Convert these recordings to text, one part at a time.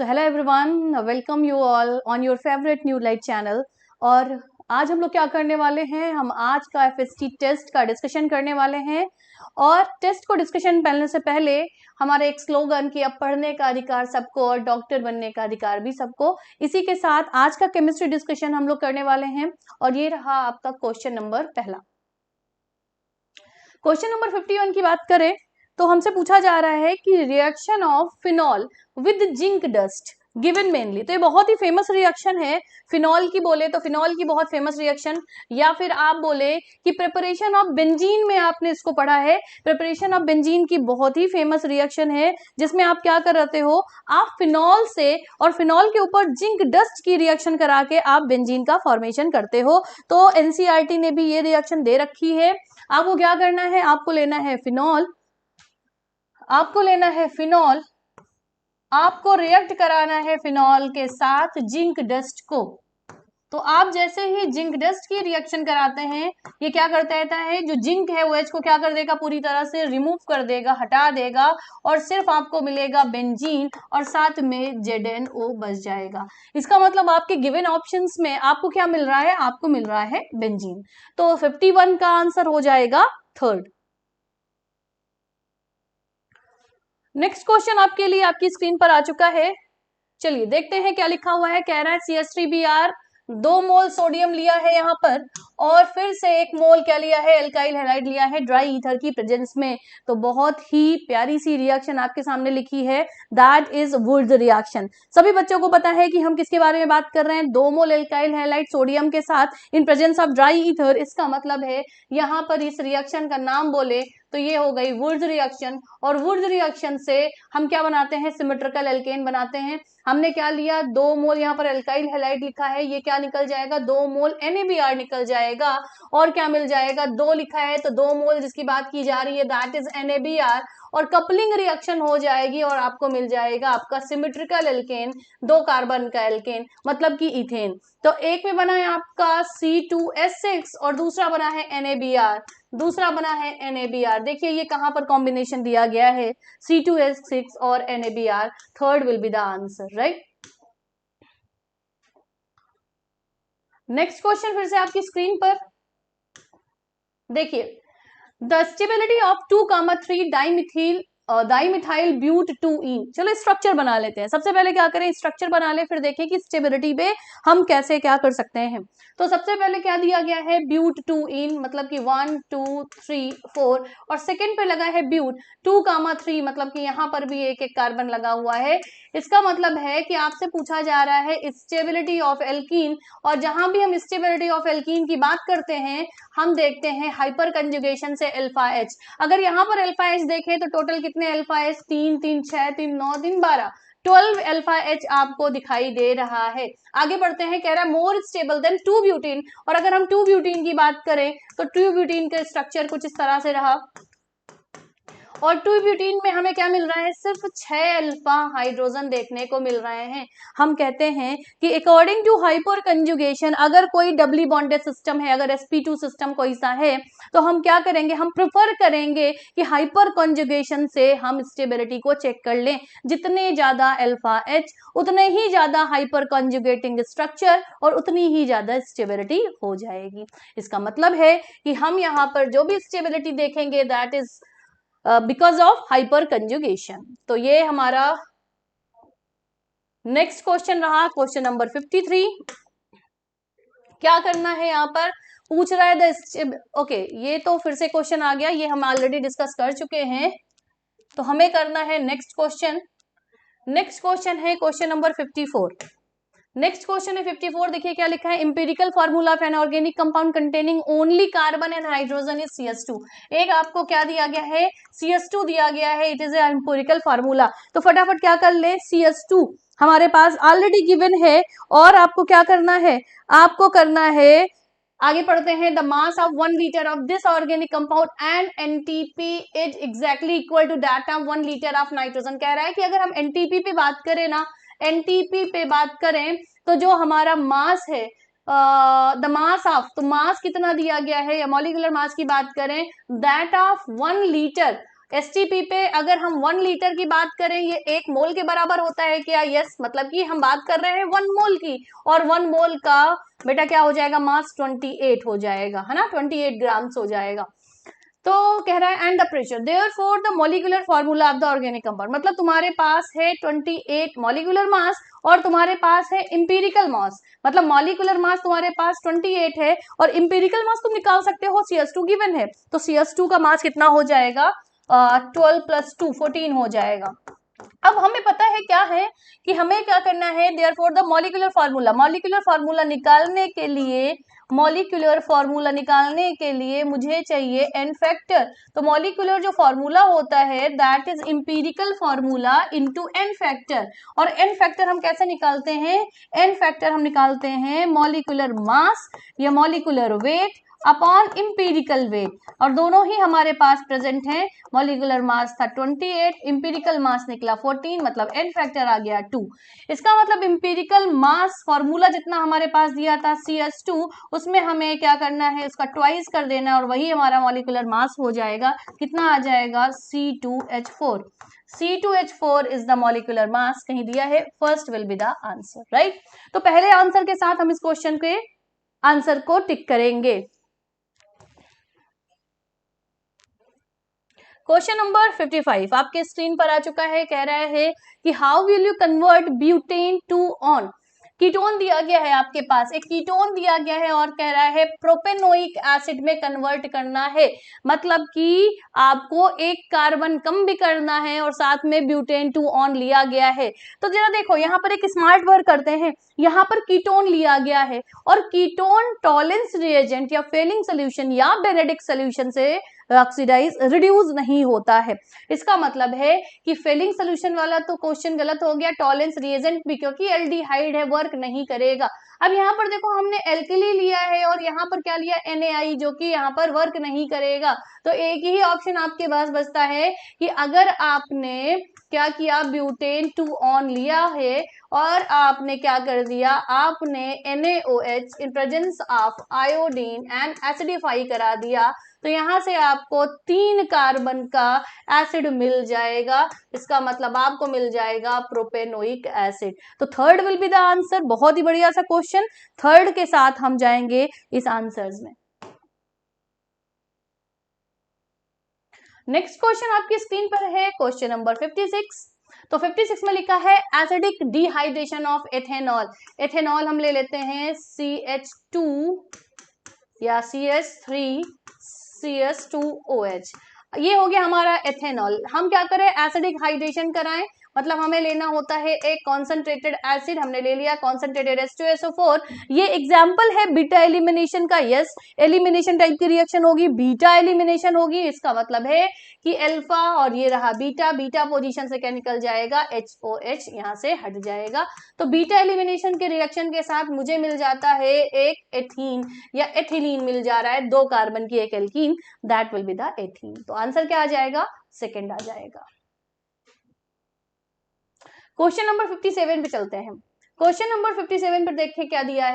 So hello everyone, welcome you all on your favourite new light channel. और आज हम लोग क्या करने वाले हैं, हम आज का एफएसटी टेस्ट का डिस्कशन करने वाले हैं। और टेस्ट को डिस्कशन करने से पहले हमारा एक स्लोगन कि अब पढ़ने का अधिकार सबको और डॉक्टर बनने का अधिकार भी सबको। इसी के साथ आज का केमिस्ट्री डिस्कशन हम लोग करने वाले हैं। और ये रहा आपका क्वेश्चन नंबर पहला। क्वेश्चन नंबर 51 की बात करें तो हमसे पूछा जा रहा है कि reaction of phenol with zinc dust given mainly. तो ये बहुत ही फेमस रिएक्शन है। फिनॉल की बोले तो फिनॉल की बहुत फेमस रिएक्शन, या फिर आप बोले कि प्रिपरेशन ऑफ बेंजीन में आपने इसको पढ़ा है। प्रिपरेशन ऑफ बेंजीन की बहुत ही फेमस रिएक्शन है, जिसमें आप क्या करते हो, आप फिनॉल से और फिनॉल के ऊपर जिंक डस्ट की रिएक्शन करा के आप बेंजीन का फॉर्मेशन करते हो। तो एनसीईआरटी ने भी ये रिएक्शन दे रखी है। आपको क्या करना है, आपको लेना है फिनॉल, आपको रिएक्ट कराना है फिनॉल के साथ जिंक डस्ट को। तो आप जैसे ही जिंक डस्ट की रिएक्शन कराते हैं, ये क्या करता रहता है, जो जिंक है वो एच को क्या कर देगा, पूरी तरह से रिमूव कर देगा, हटा देगा, और सिर्फ आपको मिलेगा बेंजीन और साथ में ZnO बच जाएगा। इसका मतलब आपके गिवन ऑप्शंस में आपको क्या मिल रहा है, आपको मिल रहा है बेंजीन। तो 51 का आंसर हो जाएगा थर्ड। नेक्स्ट क्वेश्चन आपके लिए आपकी स्क्रीन पर आ चुका है। चलिए देखते हैं क्या लिखा हुआ है। कह रहा है CH3Br 2 मोल सोडियम लिया है यहाँ पर, और फिर से 1 मोल क्या लिया है, एल्काइल हैलाइड लिया है ड्राई ईथर की प्रेजेंस में। तो बहुत ही प्यारी सी रिएक्शन आपके सामने लिखी है, दैट इज वुड्स रिएक्शन। सभी बच्चों को पता है कि हम किसके बारे में बात कर रहे हैं, 2 मोल एल्काइल हैलाइड सोडियम के साथ in presence of dry ether. इसका मतलब है यहाँ पर इस रिएक्शन का नाम बोले तो ये हो गई वुड्स रिएक्शन। और वुड्स रिएक्शन से हम क्या बनाते हैं, सिमेट्रिकल एल्केन बनाते हैं। हमने क्या लिया, 2 मोल यहाँ पर एल्काइल हैलाइड लिखा है, ये क्या निकल जाएगा, 2 मोल NaBr निकल जाएगा। और क्या मिल जाएगा, 2 लिखा है तो 2 मोल जिसकी बात की जा रही है दैट इज NaBr, और कपलिंग रिएक्शन हो जाएगी और आपको मिल जाएगा आपका सिमेट्रिकल एल्केन, 2 कार्बन का एल्केन, मतलब कि इथेन। तो एक में बना है आपका C2H6 और दूसरा बना है NaBr, देखिए ये कहां पर कॉम्बिनेशन दिया गया है, C2H6 और NaBr। Third will be the answer, right. Next question फिर से आपकी स्क्रीन पर देखिए, the stability of 2,3 dimethyl but 2ईन। चलो स्ट्रक्चर बना लेते हैं। सबसे पहले क्या करें, स्ट्रक्चर बना ले, फिर देखें कि स्टेबिलिटी पे हम कैसे क्या कर सकते हैं। तो सबसे पहले क्या दिया गया है, ब्यूट 2ईन, मतलब कि 1 2 3 4, और सेकंड पे लगा है ब्यूट 2,3, मतलब कि यहाँ पर भी एक एक कार्बन लगा हुआ है। इसका मतलब है कि आपसे पूछा जा रहा है स्टेबिलिटी ऑफ एल्कीन, और जहां भी हम स्टेबिलिटी ऑफ एल्कीन की बात करते हैं हम देखते हैं हाइपर कंजुगेशन से अल्फा H। अगर यहाँ पर अल्फा H देखें तो टोटल कितने अल्फा H, 3 3 6 3 9 3 12, 12 अल्फा H आपको दिखाई दे रहा है। आगे बढ़ते हैं, कह रहा है मोर स्टेबल देन 2 ब्यूटीन। और अगर हम 2 ब्यूटीन की बात करें तो 2 ब्यूटीन का स्ट्रक्चर कुछ इस तरह से रहा, और 2 ब्यूटीन में हमें क्या मिल रहा है, सिर्फ 6 अल्फा हाइड्रोजन देखने को मिल रहे हैं। हम कहते हैं कि अकॉर्डिंग टू हाइपर कंजुगेशन, अगर कोई डबली बॉन्डेड सिस्टम है, अगर sp2 सिस्टम कोई सा है, तो हम क्या करेंगे, हम प्रेफर करेंगे कि हाइपर कंजुगेशन से हम स्टेबिलिटी को चेक कर लें। जितने ज्यादा अल्फा H उतने ही ज्यादा हाइपर कंजुगेटिंग स्ट्रक्चर और उतनी ही ज्यादा स्टेबिलिटी हो जाएगी। इसका मतलब है कि हम यहाँ पर जो भी स्टेबिलिटी देखेंगे that is because of hyper conjugation. तो ये हमारा नेक्स्ट क्वेश्चन रहा, क्वेश्चन नंबर 53। क्या करना है, यहाँ पर पूछ रहा है ओके, ये तो फिर से क्वेश्चन आ गया, ये हम ऑलरेडी डिस्कस कर चुके हैं। तो हमें करना है नेक्स्ट क्वेश्चन। नेक्स्ट क्वेश्चन है क्वेश्चन नंबर 54। नेक्स्ट क्वेश्चन है 54। देखिए क्या लिखा है, empirical formula of an organic compound containing only carbon and hydrogen is CH2। एक आपको क्या दिया गया है, CH2 दिया गया है, it is a empirical formula. तो फटाफट क्या कर ले, CH2 हमारे पास ऑलरेडी गिवन है, और आपको क्या करना है, आपको करना है, आगे पढ़ते हैं, the mass of 1 litre of this organic compound and NTP is exactly equal to that of 1 litre of nitrogen. कह रहा है कि अगर हम NTP पे बात करें ना, NTP पे बात करें तो जो हमारा मास है, द मास ऑफ, तो मास कितना दिया गया है, या मॉलिक्यूलर मास की बात करें दैट ऑफ 1 लीटर एसटीपी पे अगर हम 1 लीटर की बात करें, ये 1 मोल के बराबर होता है क्या? यस, मतलब कि हम बात कर रहे हैं 1 मोल की, और 1 मोल का बेटा क्या हो जाएगा? मास 28 हो जाएगा, है ना, 28 ग्राम्स हो जाएगा। तो कह रहा है and the pressure, therefore the molecular formula of the organic compound, मतलब तुम्हारे पास है 28 मॉलिक्यूलर मास और तुम्हारे पास है इंपीरिकल मास, मतलब मॉलिक्यूलर मास तुम्हारे पास 28 है और इंपीरिकल मास तुम निकाल सकते हो, CS2 गिवन है, तो CS2 का मास कितना हो जाएगा? 12 + 2 14 हो जाएगा। अब हमें पता है क्या है कि हमें क्या करना है, देयरफॉर द मॉलिक्यूलर फार्मूला निकालने के लिए मुझे चाहिए एन फैक्टर। तो मॉलिक्यूलर जो फार्मूला होता है that is empirical formula into N factor, और एन फैक्टर हम कैसे निकालते हैं? एन फैक्टर हम निकालते हैं मॉलिक्यूलर मास या molecular weight upon empirical weight, और दोनों ही हमारे पास प्रेजेंट हैं। मॉलिक्यूलर मास था 28, इंपीरिकल मास निकला 14, मतलब एन फैक्टर आ गया 2। इसका मतलब इंपीरिकल मास फॉर्मूला जितना हमारे पास दिया था CS2, उसमें हमें क्या करना है? उसका ट्वाइस कर देना और वही हमारा मॉलिक्यूलर मास हो जाएगा। कितना आ जाएगा? C2H4। C2H4 is the molecular mass, कहीं दिया है, first will be the answer, right. तो पहले आंसर के साथ हम इस क्वेश्चन के आंसर को टिक करेंगे। क्वेश्चन नंबर 55 आपके स्क्रीन पर आ चुका है। कह रहा है कि how will you convert butane two on, ketone दिया गया है आपके पास, एक कीटोन दिया गया है और कह रहा है प्रोपेनोइक एसिड में कन्वर्ट करना है, मतलब कि आपको एक कार्बन कम भी करना है और साथ में ब्यूटेन टू ऑन लिया गया है। तो जरा देखो यहाँ पर एक स्मार्ट वर्क करते हैं, यहाँ पर कीटोन लिया गया है और कीटोन टॉलेंस रिएजेंट या फेलिंग सोल्यूशन या बेनेडिक्ट सोल्यूशन से ऑक्सीडाइज रिड्यूस नहीं होता है। इसका मतलब है कि फेलिंग सोल्यूशन वाला तो क्वेश्चन गलत हो गया, टॉलेंस रिएजेंट भी, क्योंकि एल्डिहाइड है, वर्क नहीं करेगा। अब यहाँ पर देखो हमने एल्किली लिया है और यहाँ पर क्या लिया? NaI, जो कि यहाँ पर वर्क नहीं करेगा। तो एक ही ऑप्शन आपके पास बचता है कि अगर आपने क्या किया, ब्यूटेन टू ऑन लिया है और आपने क्या कर दिया, आपने NaOH in presence of iodine and acidify करा दिया, तो यहां से आपको 3 कार्बन का एसिड मिल जाएगा। इसका मतलब आपको मिल जाएगा प्रोपेनोइक एसिड। तो third will be the answer. बहुत ही बढ़िया सा क्वेश्चन, थर्ड के साथ हम जाएंगे इस आंसर्स में। नेक्स्ट क्वेश्चन आपकी स्क्रीन पर है, क्वेश्चन नंबर 56। तो 56 में लिखा है acidic dehydration of ethanol. Ethanol हम ले लेते हैं CH2 या CH3 CS2OH, ये हो गया हमारा एथेनॉल। हम क्या करें? एसिडिक हाइड्रेशन कराएं, मतलब हमें लेना होता है एक कॉन्सेंट्रेटेड एसिड, हमने ले लिया कॉन्सेंट्रेटेड H2SO4। ये एग्जाम्पल है बीटा एलिमिनेशन का। यस, एलिमिनेशन टाइप की रिएक्शन होगी, बीटा एलिमिनेशन होगी। इसका मतलब है कि अल्फा और ये रहा बीटा, बीटा पोजीशन से क्या निकल जाएगा? HOH यहाँ से हट जाएगा। तो बीटा एलिमिनेशन के रिएक्शन के साथ मुझे मिल जाता है एक एथीन या एथिलीन मिल जा रहा है, 2 कार्बन की एक alkene, that will be the ethene. तो आंसर क्या आ जाएगा? सेकंड आ जाएगा। क्वेश्चन नंबर 57 पे चलते हैं। क्वेश्चन नंबर 57 पर देखिए क्या दिया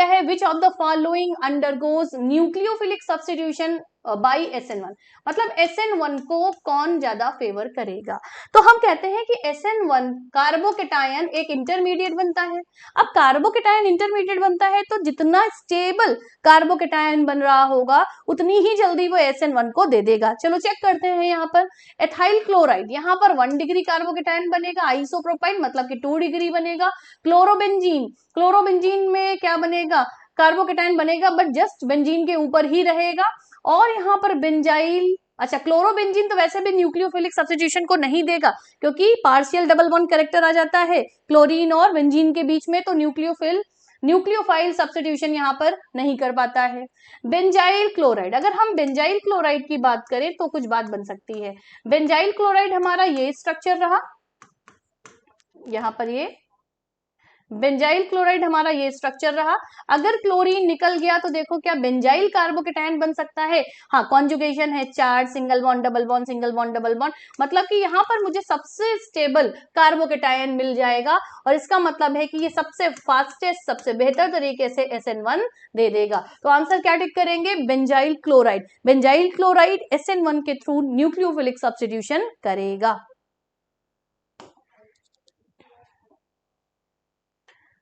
है विच of the following undergoes nucleophilic substitution by SN1, मतलब SN1 को कौन ज्यादा फेवर करेगा? तो हम कहते हैं कि SN1 कार्बोकेटायन एक इंटरमीडिएट बनता है। अब कार्बोकेटायन इंटरमीडिएट बनता है तो जितना स्टेबल कार्बोकेटायन बन रहा होगा उतनी ही जल्दी वो SN1 को दे देगा। चलो चेक करते हैं। यहाँ पर एथाइल क्लोराइड, यहाँ पर 1 डिग्री कार्बोकेटायन बनेगा, आइसोप्रोपाइन मतलब कि 2 डिग्री बनेगा। क्लोरोबेंजीन, क्लोरोबेंजीन में क्या बनेगा? कार्बोकेटायन बनेगा बट जस्ट बेंजीन के ऊपर ही रहेगा। और यहाँ पर बेंजाइल, अच्छा क्लोरोबेंजीन तो वैसे भी न्यूक्लियोफिलिक सब्स्टिट्यूशन को नहीं देगा क्योंकि पार्शियल डबल बॉन्ड कैरेक्टर आ जाता है क्लोरीन और बेंजीन के बीच में, तो न्यूक्लियोफाइल सब्स्टिट्यूशन यहाँ पर नहीं कर पाता है। बेंजाइल क्लोराइड, अगर हम बेंजाइल क्लोराइड की बात करें तो कुछ बात बन सकती है। बेंजाइल क्लोराइड हमारा ये स्ट्रक्चर रहा, यहाँ पर ये बेंजाइल क्लोराइड हमारा ये स्ट्रक्चर रहा। अगर क्लोरीन निकल गया तो देखो क्या बेंजाइल कार्बोकेटायन बन सकता है? हाँ, कॉन्जुगेशन है, charge, single bond double bond, single bond double bond, मतलब कि यहाँ पर मुझे सबसे स्टेबल कार्बोकेटायन मिल जाएगा और इसका मतलब है कि ये सबसे फास्टेस्ट, सबसे बेहतर तरीके से SN1 दे देगा। तो आंसर क्या टिक करेंगे? Benzyl chloride. Benzyl chloride SN1 के थ्रू न्यूक्लियोफिलिक सब्स्टिट्यूशन करेगा।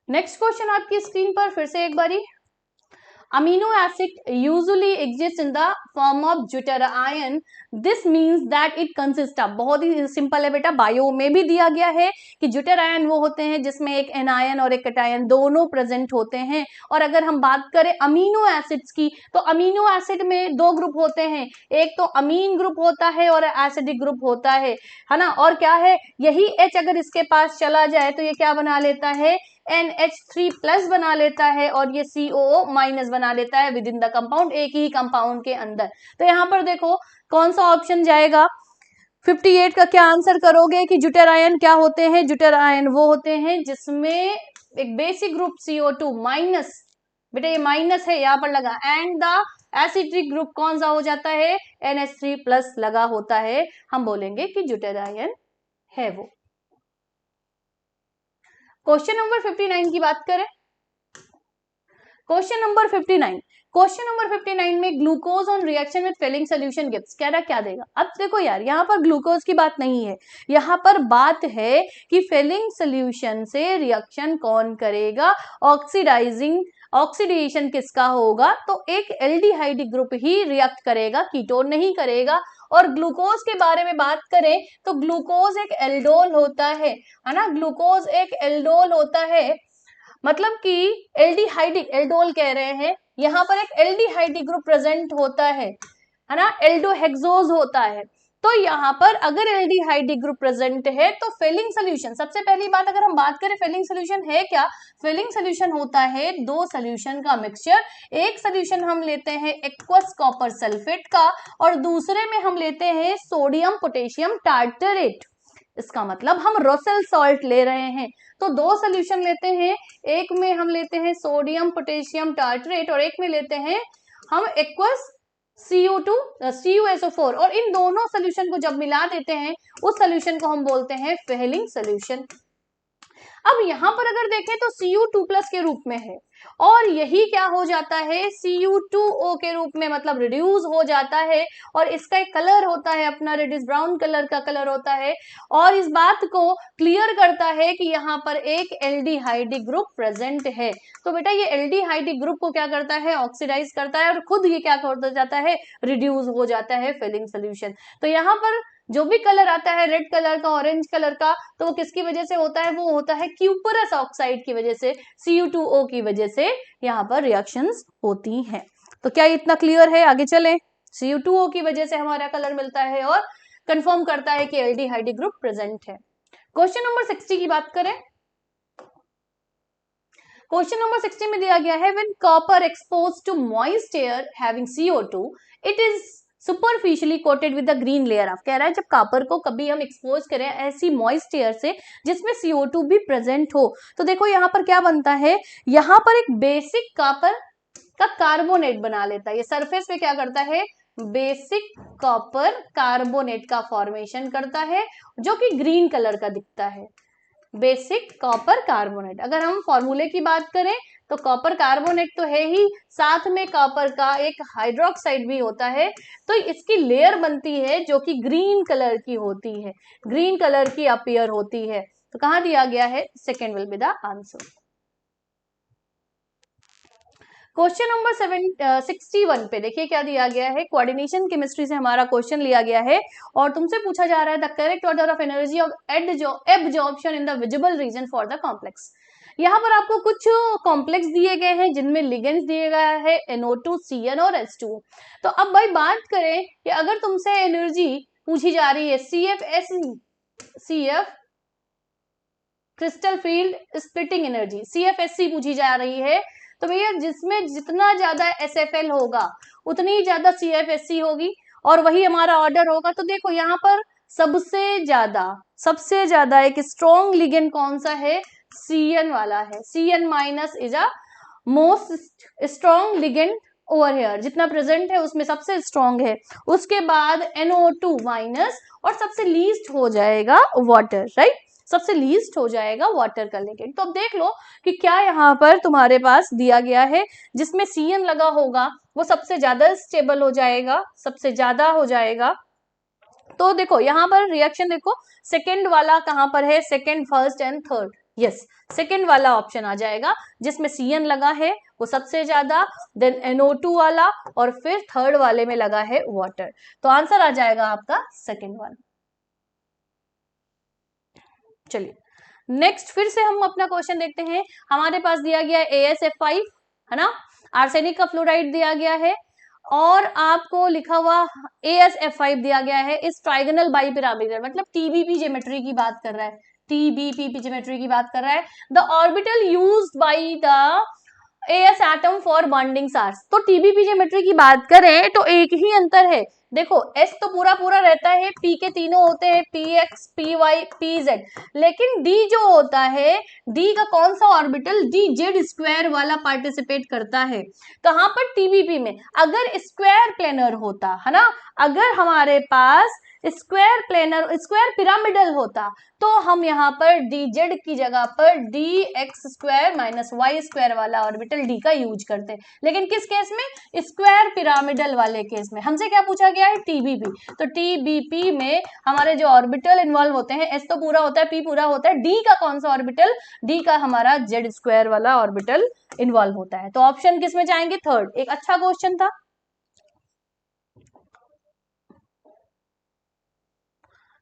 नेक्स्ट क्वेश्चन आपकी स्क्रीन पर फिर से एक बारी। Amino acid usually exists in the form of deuterion. This means that it consists of, बहुत ही सिंपल है बेटा, बायो में भी दिया गया है कि ड्यूटेरायन वो होते हैं जिसमें एक एनायन और एक कैटायन दोनों प्रेजेंट होते हैं। और अगर हम बात करें अमीनो एसिड्स की, तो अमीनो एसिड में दो ग्रुप होते हैं, एक तो अमीन ग्रुप होता है और एसिडिक ग्रुप होता है ना। और क्या है, यही H अगर इसके पास चला जाए तो ये क्या बना लेता है? NH3+ बना लेता है और ये COO- बना लेता है विद इन द कंपाउंड, एक ही कंपाउंड के अंदर। तो यहाँ पर देखो कौन सा ऑप्शन जाएगा? 58 का क्या आंसर करोगे कि ड्यूटेरायन क्या होते हैं? ड्यूटेरायन वो होते हैं जिसमें एक बेसिक ग्रुप CO2-, बेटा ये माइनस है यहाँ पर लगा, एंड द एसिडिक ग्रुप कौन सा हो जाता है? NH3+ लगा होता है, हम बोलेंगे कि ड्यूटेरायन है वो। क्वेश्चन नंबर 59 की बात करें। क्वेश्चन नंबर 59, क्वेश्चन नंबर 59 में glucose on reaction with Fehling solution gives, कह रहा क्या देगा? अब देखो यार, यहाँ पर ग्लूकोज की बात नहीं है, यहाँ पर बात है कि फिलिंग सोल्यूशन से रिएक्शन कौन करेगा, ऑक्सीडेशन किसका होगा? तो एक एल्डिहाइड ग्रुप ही रिएक्ट करेगा, कीटोन नहीं करेगा। और ग्लूकोज के बारे में बात करें तो ग्लूकोज एक एल्डोल होता है ना, ग्लूकोज एक एल्डोल होता है, मतलब कि एल्डिहाइडिक एल्डोल कह रहे हैं, यहाँ पर एक एल्डिहाइडिक ग्रुप प्रेजेंट होता है ना, एल्डोहेक्सोज होता है। तो यहाँ पर अगर एल्डिहाइडिक ग्रुप प्रेजेंट है तो फिलिंग सोल्यूशन, सबसे पहली बात अगर हम बात करें फिलिंग सोल्यूशन है क्या? फिलिंग सोल्यूशन होता है दो सोल्यूशन का मिक्सचर। एक सोल्यूशन हम लेते हैं एक्वस कॉपर सल्फेट का और दूसरे में हम लेते हैं सोडियम पोटेशियम टार्टरेट। इसका मतलब हम रोसेल सॉल्ट ले रहे हैं। तो दो सोल्यूशन लेते हैं, एक में हम लेते हैं सोडियम पोटेशियम टार्टरेट और एक में लेते हैं हम एक्वस CO2 CuSO4, और इन दोनों सोल्यूशन को जब मिला देते हैं उस सोल्यूशन को हम बोलते हैं फिलिंग सोल्यूशन। अब यहाँ पर अगर देखें तो Cu2+ के रूप में है और यही क्या हो जाता है? Cu2O के रूप में, मतलब रिड्यूस हो जाता है और इसका एक कलर होता है अपना, रेडिश ब्राउन कलर का कलर होता है और इस बात को क्लियर करता है कि यहाँ पर एक एल्डिहाइडिक ग्रुप प्रेजेंट है। तो बेटा ये एल्डिहाइडिक ग्रुप को क्या करता है? ऑक्सीडाइज करता है और खुद ये क्या कर जाता है? रिड्यूस हो जाता है फिलिंग सोल्यूशन। तो यहाँ पर जो भी कलर आता है रेड कलर का, ऑरेंज कलर का, तो वो किसकी वजह से होता है? वो होता है क्यूपरस ऑक्साइड की वजह से, Cu2O की वजह से यहाँ पर रिएक्शंस होती हैं। तो क्या इतना क्लियर है? आगे चलें। Cu2O की वजह से हमारा कलर मिलता है और कंफर्म करता है कि एल्डिहाइड ग्रुप प्रेजेंट है। क्वेश्चन नंबर 60 की बात करें। क्वेश्चन नंबर 60 में दिया गया है when copper exposed to moist air having CO2 it is superficially coated with the green layer of, कह रहा है जब कॉपर को कभी हम एक्सपोज करें ऐसी मॉइस्ट एयर से जिसमें CO2 भी प्रेजेंट हो, तो देखो यहाँ पर क्या बनता है? यहाँ पर एक बेसिक कॉपर का कार्बोनेट बना लेता है, ये सरफेस पे क्या करता है? बेसिक कॉपर कार्बोनेट का फॉर्मेशन करता है जो कि ग्रीन कलर का दिखता है, बेसिक कॉपर कार्बोनेट। अगर हम फॉर्मूले की बात करें तो कॉपर कार्बोनेट तो है ही, साथ में कॉपर का एक हाइड्रोक्साइड भी होता है, तो इसकी लेयर बनती है जो कि ग्रीन कलर की होती है, ग्रीन कलर की अपीयर होती है। तो कहां दिया गया है? Second will be the answer. Question number 61 पे देखिए क्या दिया गया है। कोऑर्डिनेशन केमिस्ट्री से हमारा क्वेश्चन लिया गया है और तुमसे पूछा जा रहा है the correct order of energy of absorption in the visible region for the complex. यहाँ पर आपको कुछ कॉम्प्लेक्स दिए गए हैं जिनमें लिगेंड्स दिए गया है NO2, CN और H2O। तो अब भाई बात करें कि अगर तुमसे एनर्जी पूछी जा रही है CF crystal field splitting energy, CFSC पूछी जा रही है, तो भैया जिसमें जितना ज्यादा SFL होगा उतनी ही ज्यादा CFSC होगी और वही हमारा ऑर्डर होगा। तो देखो यहाँ पर सबसे ज्यादा एक स्ट्रॉन्ग लिगेंड कौन सा है? Cn वाला है, Cn minus is a most strong ligand over here, जितना प्रेजेंट है उसमें सबसे स्ट्रॉन्ग है। उसके बाद NO2 माइनस, और सबसे लीस्ट हो जाएगा वाटर, राइट, सबसे लीस्ट हो जाएगा वाटर का लिगेंड। तो अब देख लो कि क्या यहाँ पर तुम्हारे पास दिया गया है, जिसमें Cn लगा होगा वो सबसे ज्यादा स्टेबल हो जाएगा, सबसे ज्यादा हो जाएगा। तो देखो यहाँ पर रिएक्शन देखो, सेकेंड वाला कहां पर है, second, first and third, yes, second वाला ऑप्शन आ जाएगा, जिसमें Cn लगा है वो सबसे ज्यादा, देन NO2 वाला, और फिर थर्ड वाले में लगा है वाटर। तो आंसर आ जाएगा आपका सेकेंड वन। चलिए नेक्स्ट फिर से हम अपना क्वेश्चन देखते हैं। हमारे पास दिया गया AsF5 है ना, आर्सेनिक का फ्लोराइड दिया गया है, और आपको लिखा हुआ AsF5 दिया गया है इस ट्राइगोनल बाइपिरामिडल, मतलब TBP ज्योमेट्री की बात कर रहा है, TBP ज्योमेट्री की बात कर रहा है। The orbital used by the AS atom for bonding charge. तो TBP ज्योमेट्री की बात करें तो एक ही अंतर है, देखो S तो पूरा पूरा रहता है, P के तीनों होते हैं, PX, PY, PZ, लेकिन D जो होता है, D का कौन सा ऑर्बिटल, DZ स्क्वायर वाला पार्टिसिपेट करता है कहां पर, TBP में। अगर स्क्वायर प्लेनर होता है ना, अगर हमारे पास स्क्वायर प्लेनर, स्क्वायर पिरामिडल होता, तो हम यहाँ पर DZ की जगह पर DX square minus Y square वाला ऑर्बिटल D का यूज करते, लेकिन किस केस में, स्क्वायर पिरामिडल वाले केस में। हमसे क्या पूछा गया है, TBP, तो TBP में हमारे जो ऑर्बिटल इन्वॉल्व होते हैं, S तो पूरा होता है, P पूरा होता है, D का कौन सा ऑर्बिटल, D का हमारा Z स्क्वायर वाला ऑर्बिटल इन्वॉल्व होता है। तो ऑप्शन किस में जाएंगे, थर्ड। एक अच्छा क्वेश्चन था।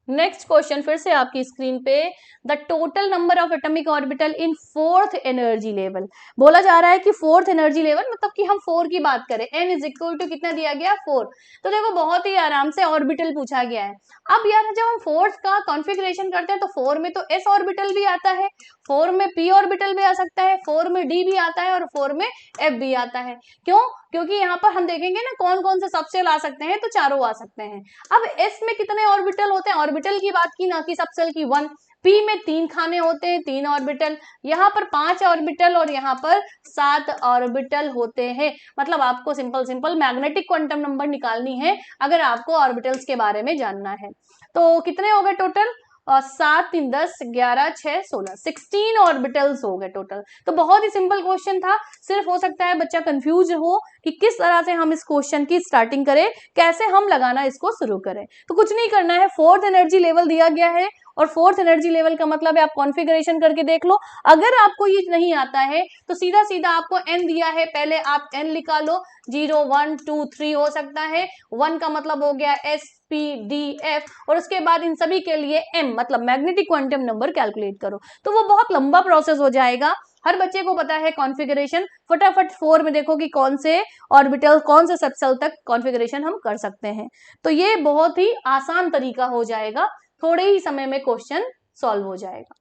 नेक्स्ट क्वेश्चन फिर से आपकी स्क्रीन पे, the total number of atomic orbital in fourth energy level. बोला जा रहा है कि फोर्थ एनर्जी लेवल मतलब कि हम 4 की बात करें, n इज इक्वल टू कितना दिया गया, 4। तो देखो बहुत ही आराम से ऑर्बिटल पूछा गया है। अब यार जब हम फोर्थ का कॉन्फ़िगरेशन करते हैं तो 4 में तो s ऑर्बिटल भी आता है, 4 में p ऑर्बिटल भी आ सकता है, 4 में d भी आता है, और 4 में f भी आता है। क्यों, क्योंकि यहाँ पर हम देखेंगे ना कौन कौन से सबसेल आ सकते हैं, तो चारों आ सकते हैं। अब s में कितने ऑर्बिटल होते हैं, ऑर्बिटल की बात की ना कि सबसेल की, 1। p में 3 खाने होते हैं, 3 ऑर्बिटल, यहाँ पर 5 ऑर्बिटल, और यहाँ पर 7 ऑर्बिटल होते हैं। मतलब आपको simple simple magnetic quantum number निकालनी है अगर आपको ऑर्बिटल्स के बारे में जानना है। तो कितने हो गए टोटल, 7 3 10 11 6 16, 16 ऑर्बिटल्स हो गए टोटल। तो बहुत ही सिंपल क्वेश्चन था, सिर्फ हो सकता है बच्चा कंफ्यूज हो कि किस तरह से हम इस क्वेश्चन की स्टार्टिंग करें, कैसे हम लगाना इसको शुरू करें। तो कुछ नहीं करना है, फोर्थ एनर्जी लेवल दिया गया है, और फोर्थ एनर्जी लेवल का मतलब है आप कॉन्फ़िगरेशन करके देख लो। अगर आपको ये नहीं आता है तो सीधा सीधा आपको n दिया है, पहले आप n लिखा लो, 0 1 2 3 हो सकता है, 1 का मतलब हो गया S P D F, और उसके बाद इन सभी के लिए m मतलब मैग्नेटिक क्वांटम नंबर कैलकुलेट करो। तो वो बहुत लंबा प्रोसेस हो जाएगा, हर बच्चे को पता है कॉन्फ़िगरेशन। फटाफट 4 में देखो कि कौन से ऑर्बिटल, कौन से सबसेल तक कॉन्फ़िगरेशन हम कर सकते हैं। तो ये बहुत ही आसान तरीका हो जाएगा, थोड़े ही समय में क्वेश्चन सॉल्व हो जाएगा।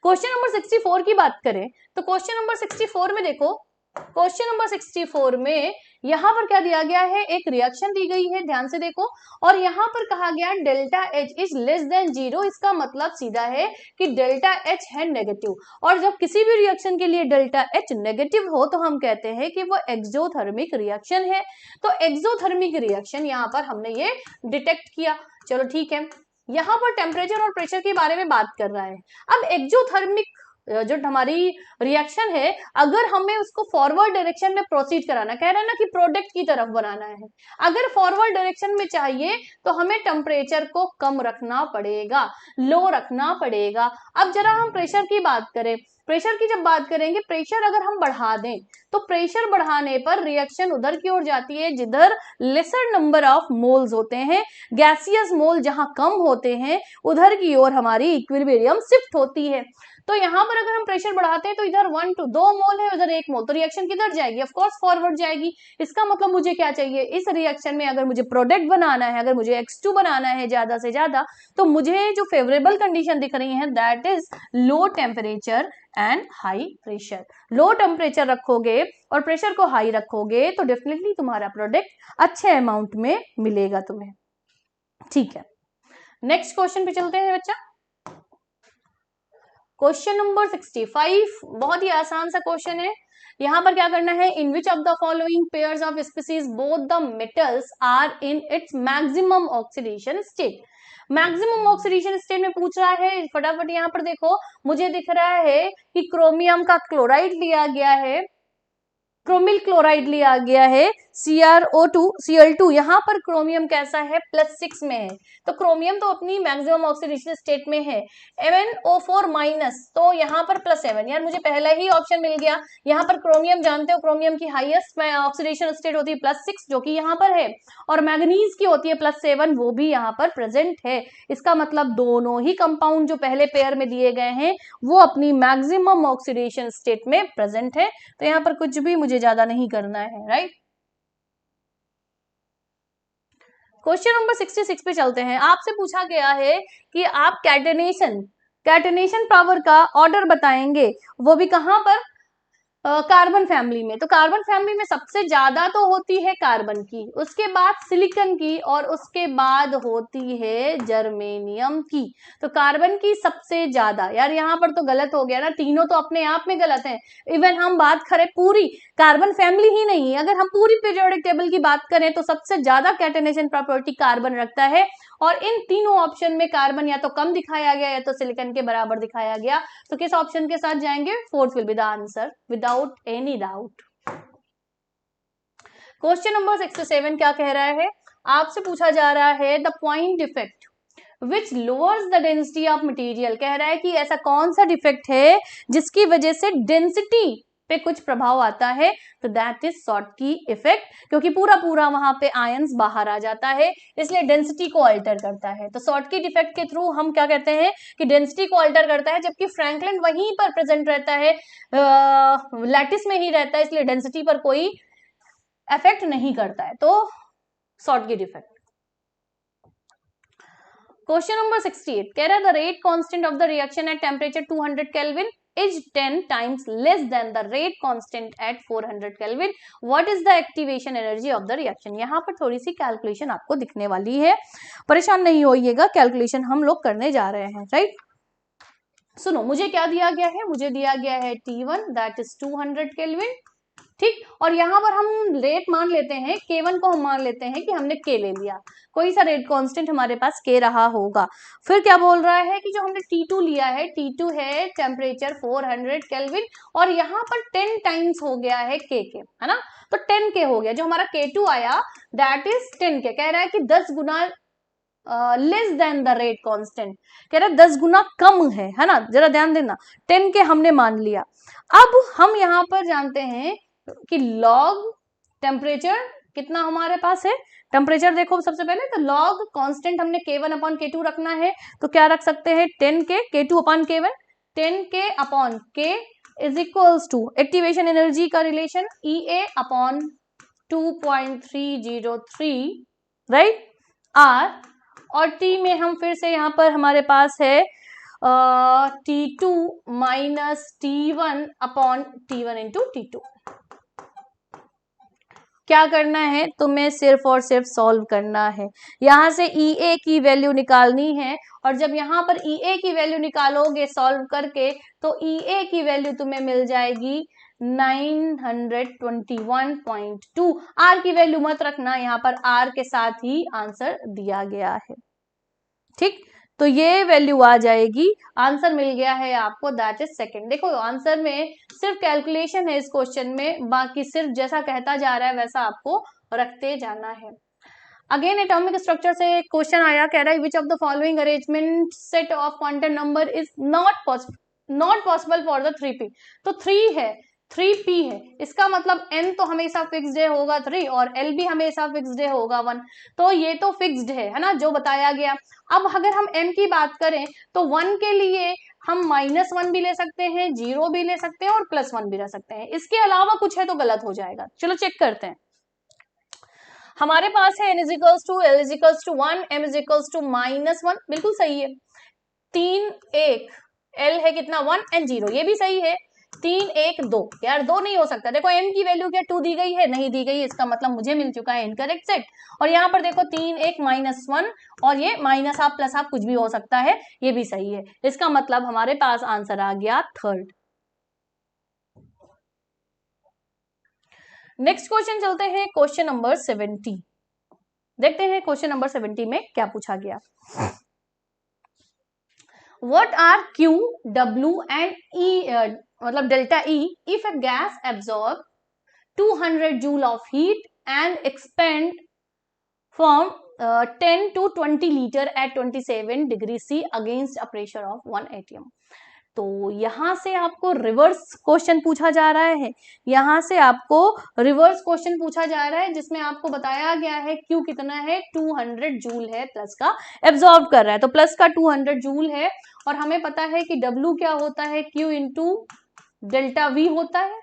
क्वेश्चन नंबर 64 की बात करें तो क्वेश्चन नंबर 64 में देखो, क्वेश्चन नंबर 64 में यहाँ पर क्या दिया गया है, एक रिएक्शन दी गई है, ध्यान से देखो, और यहाँ पर कहा गया delta H is less than 0। इसका मतलब सीधा है कि डेल्टा H है नेगेटिव, और जब किसी भी रिएक्शन के लिए डेल्टा H नेगेटिव हो तो हम कहते हैं कि वो एक्सोथर्मिक रिएक्शन है। तो एक्सोथर्मिक रिएक्शन यहाँ पर हमने ये डिटेक्ट किया, चलो ठीक है। यहाँ पर टेम्परेचर और प्रेशर के बारे में बात कर रहा है। अब एक्सोथर्मिक जो हमारी रिएक्शन है, अगर हमें उसको फॉरवर्ड डायरेक्शन में प्रोसीड कराना, कह रहे हैं ना कि प्रोडक्ट की तरफ बनाना है, अगर फॉरवर्ड डायरेक्शन में चाहिए तो हमें टेम्परेचर को कम रखना पड़ेगा, लो रखना पड़ेगा। अब जरा हम प्रेशर की बात करें, प्रेशर की जब बात करेंगे, प्रेशर अगर हम बढ़ा दें तो प्रेशर बढ़ाने पर रिएक्शन उधर की ओर जाती है जिधर लेसर नंबर ऑफ मोल्स होते हैं, गैसियस मोल जहां कम होते हैं उधर की ओर हमारी इक्विलिब्रियम शिफ्ट होती है। तो यहाँ पर अगर हम प्रेशर बढ़ाते हैं तो इधर 1 to 2 मोल है, उधर 1 मोल, तो रिएक्शन किधर जाएगी, ऑफ कोर्स फॉरवर्ड जाएगी। इसका मतलब मुझे क्या चाहिए, इस रिएक्शन में अगर मुझे प्रोडक्ट बनाना है, अगर मुझे X2 बनाना है ज्यादा से ज्यादा, तो मुझे जो फेवरेबल कंडीशन दिख रही है that is low temperature and high pressure. Low temperature रखोगे और प्रेशर को हाई रखोगे तो डेफिनेटली तुम्हारा प्रोडक्ट अच्छे अमाउंट में मिलेगा तुम्हें, ठीक है। नेक्स्ट क्वेश्चन पे चलते हैं बच्चा। क्वेश्चन नंबर 65 बहुत ही आसान सा क्वेश्चन है। यहां पर क्या करना है, in which of the following pairs of species both the metals are in its maximum oxidation state. Maximum oxidation state में पूछ रहा है, फटाफट यहां पर देखो, मुझे दिख रहा है कि क्रोमियम का क्लोराइड लिया गया है, क्रोमिल क्लोराइड लिया गया है, CrO2 Cl2, यहाँ पर क्रोमियम कैसा है, +6 में है, तो क्रोमियम तो अपनी मैक्सिमम ऑक्सीडेशन स्टेट में है। MnO4 माइनस, तो यहाँ पर +7, यार मुझे पहला ही ऑप्शन मिल गया। यहाँ पर क्रोमियम जानते हो, क्रोमियम की हाईएस्ट ऑक्सीडेशन स्टेट होती है +6 जो कि यहाँ पर है, और मैग्नीज की होती है +7, वो भी यहाँ पर प्रेजेंट है। इसका मतलब दोनों ही कंपाउंड जो पहले पेयर में दिए गए हैं वो अपनी मैक्सिमम ऑक्सीडेशन स्टेट में प्रेजेंट है। तो यहाँ पर कुछ भी मुझे ज्यादा नहीं करना है, राइट। क्वेश्चन नंबर 66 पे चलते हैं। आपसे पूछा गया है कि आप कैटेनेशन पावर का ऑर्डर बताएंगे, वो भी कहां पर, कार्बन फैमिली में। तो कार्बन फैमिली में सबसे ज्यादा तो होती है कार्बन की, उसके बाद सिलिकॉन की, और उसके बाद होती है जर्मेनियम की। तो कार्बन की सबसे ज्यादा, यार यहाँ पर तो गलत हो गया ना, तीनों तो अपने आप में गलत हैं। इवन हम बात करें पूरी कार्बन फैमिली ही नहीं है, अगर हम पूरी पीरियोडिक टेबल की बात करें तो सबसे ज्यादा कैटेनेशन प्रॉपर्टी कार्बन रखता है, और इन तीनों ऑप्शन में कार्बन या तो कम दिखाया गया या तो सिलिकॉन के बराबर दिखाया गया। तो किस ऑप्शन के साथ जाएंगे, fourth will be the answer without any doubt. Question number 67 क्या कह रहा है, आपसे पूछा जा रहा है the point defect which lowers the density of material. कह रहा है कि ऐसा कौन सा डिफेक्ट है जिसकी वजह से डेंसिटी पे कुछ प्रभाव आता है, तो दैट इज शॉर्टकी इफेक्ट, क्योंकि पूरा पूरा वहां पे आयंस बाहर आ जाता है, इसलिए डेंसिटी को अल्टर करता है। तो शॉर्टकी डिफेक्ट के थ्रू हम क्या कहते हैं कि डेंसिटी को अल्टर करता है, जबकि फ्रैंकलिन वहीं पर प्रेजेंट रहता है, लैटिस में ही रहता है, इसलिए डेंसिटी पर कोई इफेक्ट नहीं करता है, तो शॉर्टकी डिफेक्ट। क्वेश्चन नंबर 68 कह रहा है the rate constant of the reaction at temperature 200 kelvin is 10 times less than the rate constant at 400 Kelvin. What is the activation energy of the reaction? यहाँ पर थोड़ी सी कैलकुलेशन आपको दिखने वाली है, परेशान नहीं होइएगा, कैलकुलेशन हम लोग करने जा रहे हैं, राइट। सुनो, मुझे क्या दिया गया है, मुझे दिया गया है T1 दैट इज 200 केल्विन, ठीक, और यहाँ पर हम रेट मान लेते हैं, K1 को हम मान लेते हैं कि हमने K ले लिया, कोई सा रेट कांस्टेंट हमारे पास K रहा होगा। फिर क्या बोल रहा है कि जो हमने T2 लिया है, T2 है टेम्परेचर 400 केल्विन, और यहाँ पर 10 टाइम्स हो गया है K के, है ना, तो 10K हो गया, जो हमारा K2 आया दैट इज 10K। कह रहा है कि 10 गुना less than the rate constant, कह रहा है 10 गुना कम है ना, जरा ध्यान देना, 10K हमने मान लिया। अब हम यहाँ पर जानते हैं कि लॉग टेम्परेचर कितना हमारे पास है, टेम्परेचर देखो सबसे पहले, तो लॉग कांस्टेंट हमने K1 अपॉन K2 रखना है, तो क्या रख सकते हैं 10K K2 upon K1, 10K upon K is equals to activation energy का relation EA upon 2.303, right, R, और T में हम फिर से यहाँ पर हमारे पास है T2 minus T1 upon T1 into T2। क्या करना है तुम्हें, सिर्फ और सिर्फ सॉल्व करना है, यहां से EA की वैल्यू निकालनी है, और जब यहां पर EA की वैल्यू निकालोगे सॉल्व करके, तो EA की वैल्यू तुम्हें मिल जाएगी 921.2। R की वैल्यू मत रखना, यहाँ पर R के साथ ही आंसर दिया गया है, ठीक, तो ये वैल्यू आ जाएगी, आंसर मिल गया है आपको दैट इज सेकंड। देखो आंसर में सिर्फ कैलकुलेशन है इस क्वेश्चन में, बाकी सिर्फ जैसा कहता जा रहा है वैसा आपको रखते जाना है। अगेन एटॉमिक स्ट्रक्चर से क्वेश्चन आया, कह रहा है विच of the following arrangement set of quantum number is not possible for the 3p। तो 3 है, 3p है, इसका मतलब n तो हमेशा फिक्स्ड है होगा 3, और l भी हमेशा फिक्स्ड है होगा 1, तो ये तो फिक्स्ड है ना, जो बताया गया। अब अगर हम m की बात करें तो 1 के लिए हम -1 भी ले सकते हैं, 0 भी ले सकते हैं, और +1 भी ले सकते हैं, इसके अलावा कुछ है तो गलत हो जाएगा। चलो चेक करते हैं, हमारे पास है n = l = 1, m = -1, बिल्कुल सही है, 3 1, l है कितना 1 एंड 0, ये भी सही है, 3 1 2 यार 2 नहीं हो सकता। देखो n की वैल्यू क्या 2 दी गई है, नहीं दी गई है, इसका मतलब मुझे मिल चुका है इनकरेक्ट सेट। और यहाँ पर देखो 3 1 -1 और ये माइनस हाफ प्लस हाफ कुछ भी हो सकता है, ये भी सही है। इसका मतलब हमारे पास आंसर आ गया थर्ड। नेक्स्ट क्वेश्चन चलते हैं क्वेश्चन नंबर 70। देखते हैं क्वेश्चन नंबर 70 में क्या पूछा गया। What are Q, W and E मतलब delta E if a gas absorb 200 joule of heat and expand from 10 to 20 liter at 27 degree C against a pressure of 1 atm। तो यहां से आपको रिवर्स क्वेश्चन पूछा जा रहा है, यहां से आपको रिवर्स क्वेश्चन पूछा जा रहा है जिसमें आपको बताया गया है Q कितना है 200 जूल है, प्लस का एब्जॉर्ब कर रहा है, तो प्लस का 200 जूल है। और हमें पता है कि W क्या होता है Q इंटू डेल्टा V होता है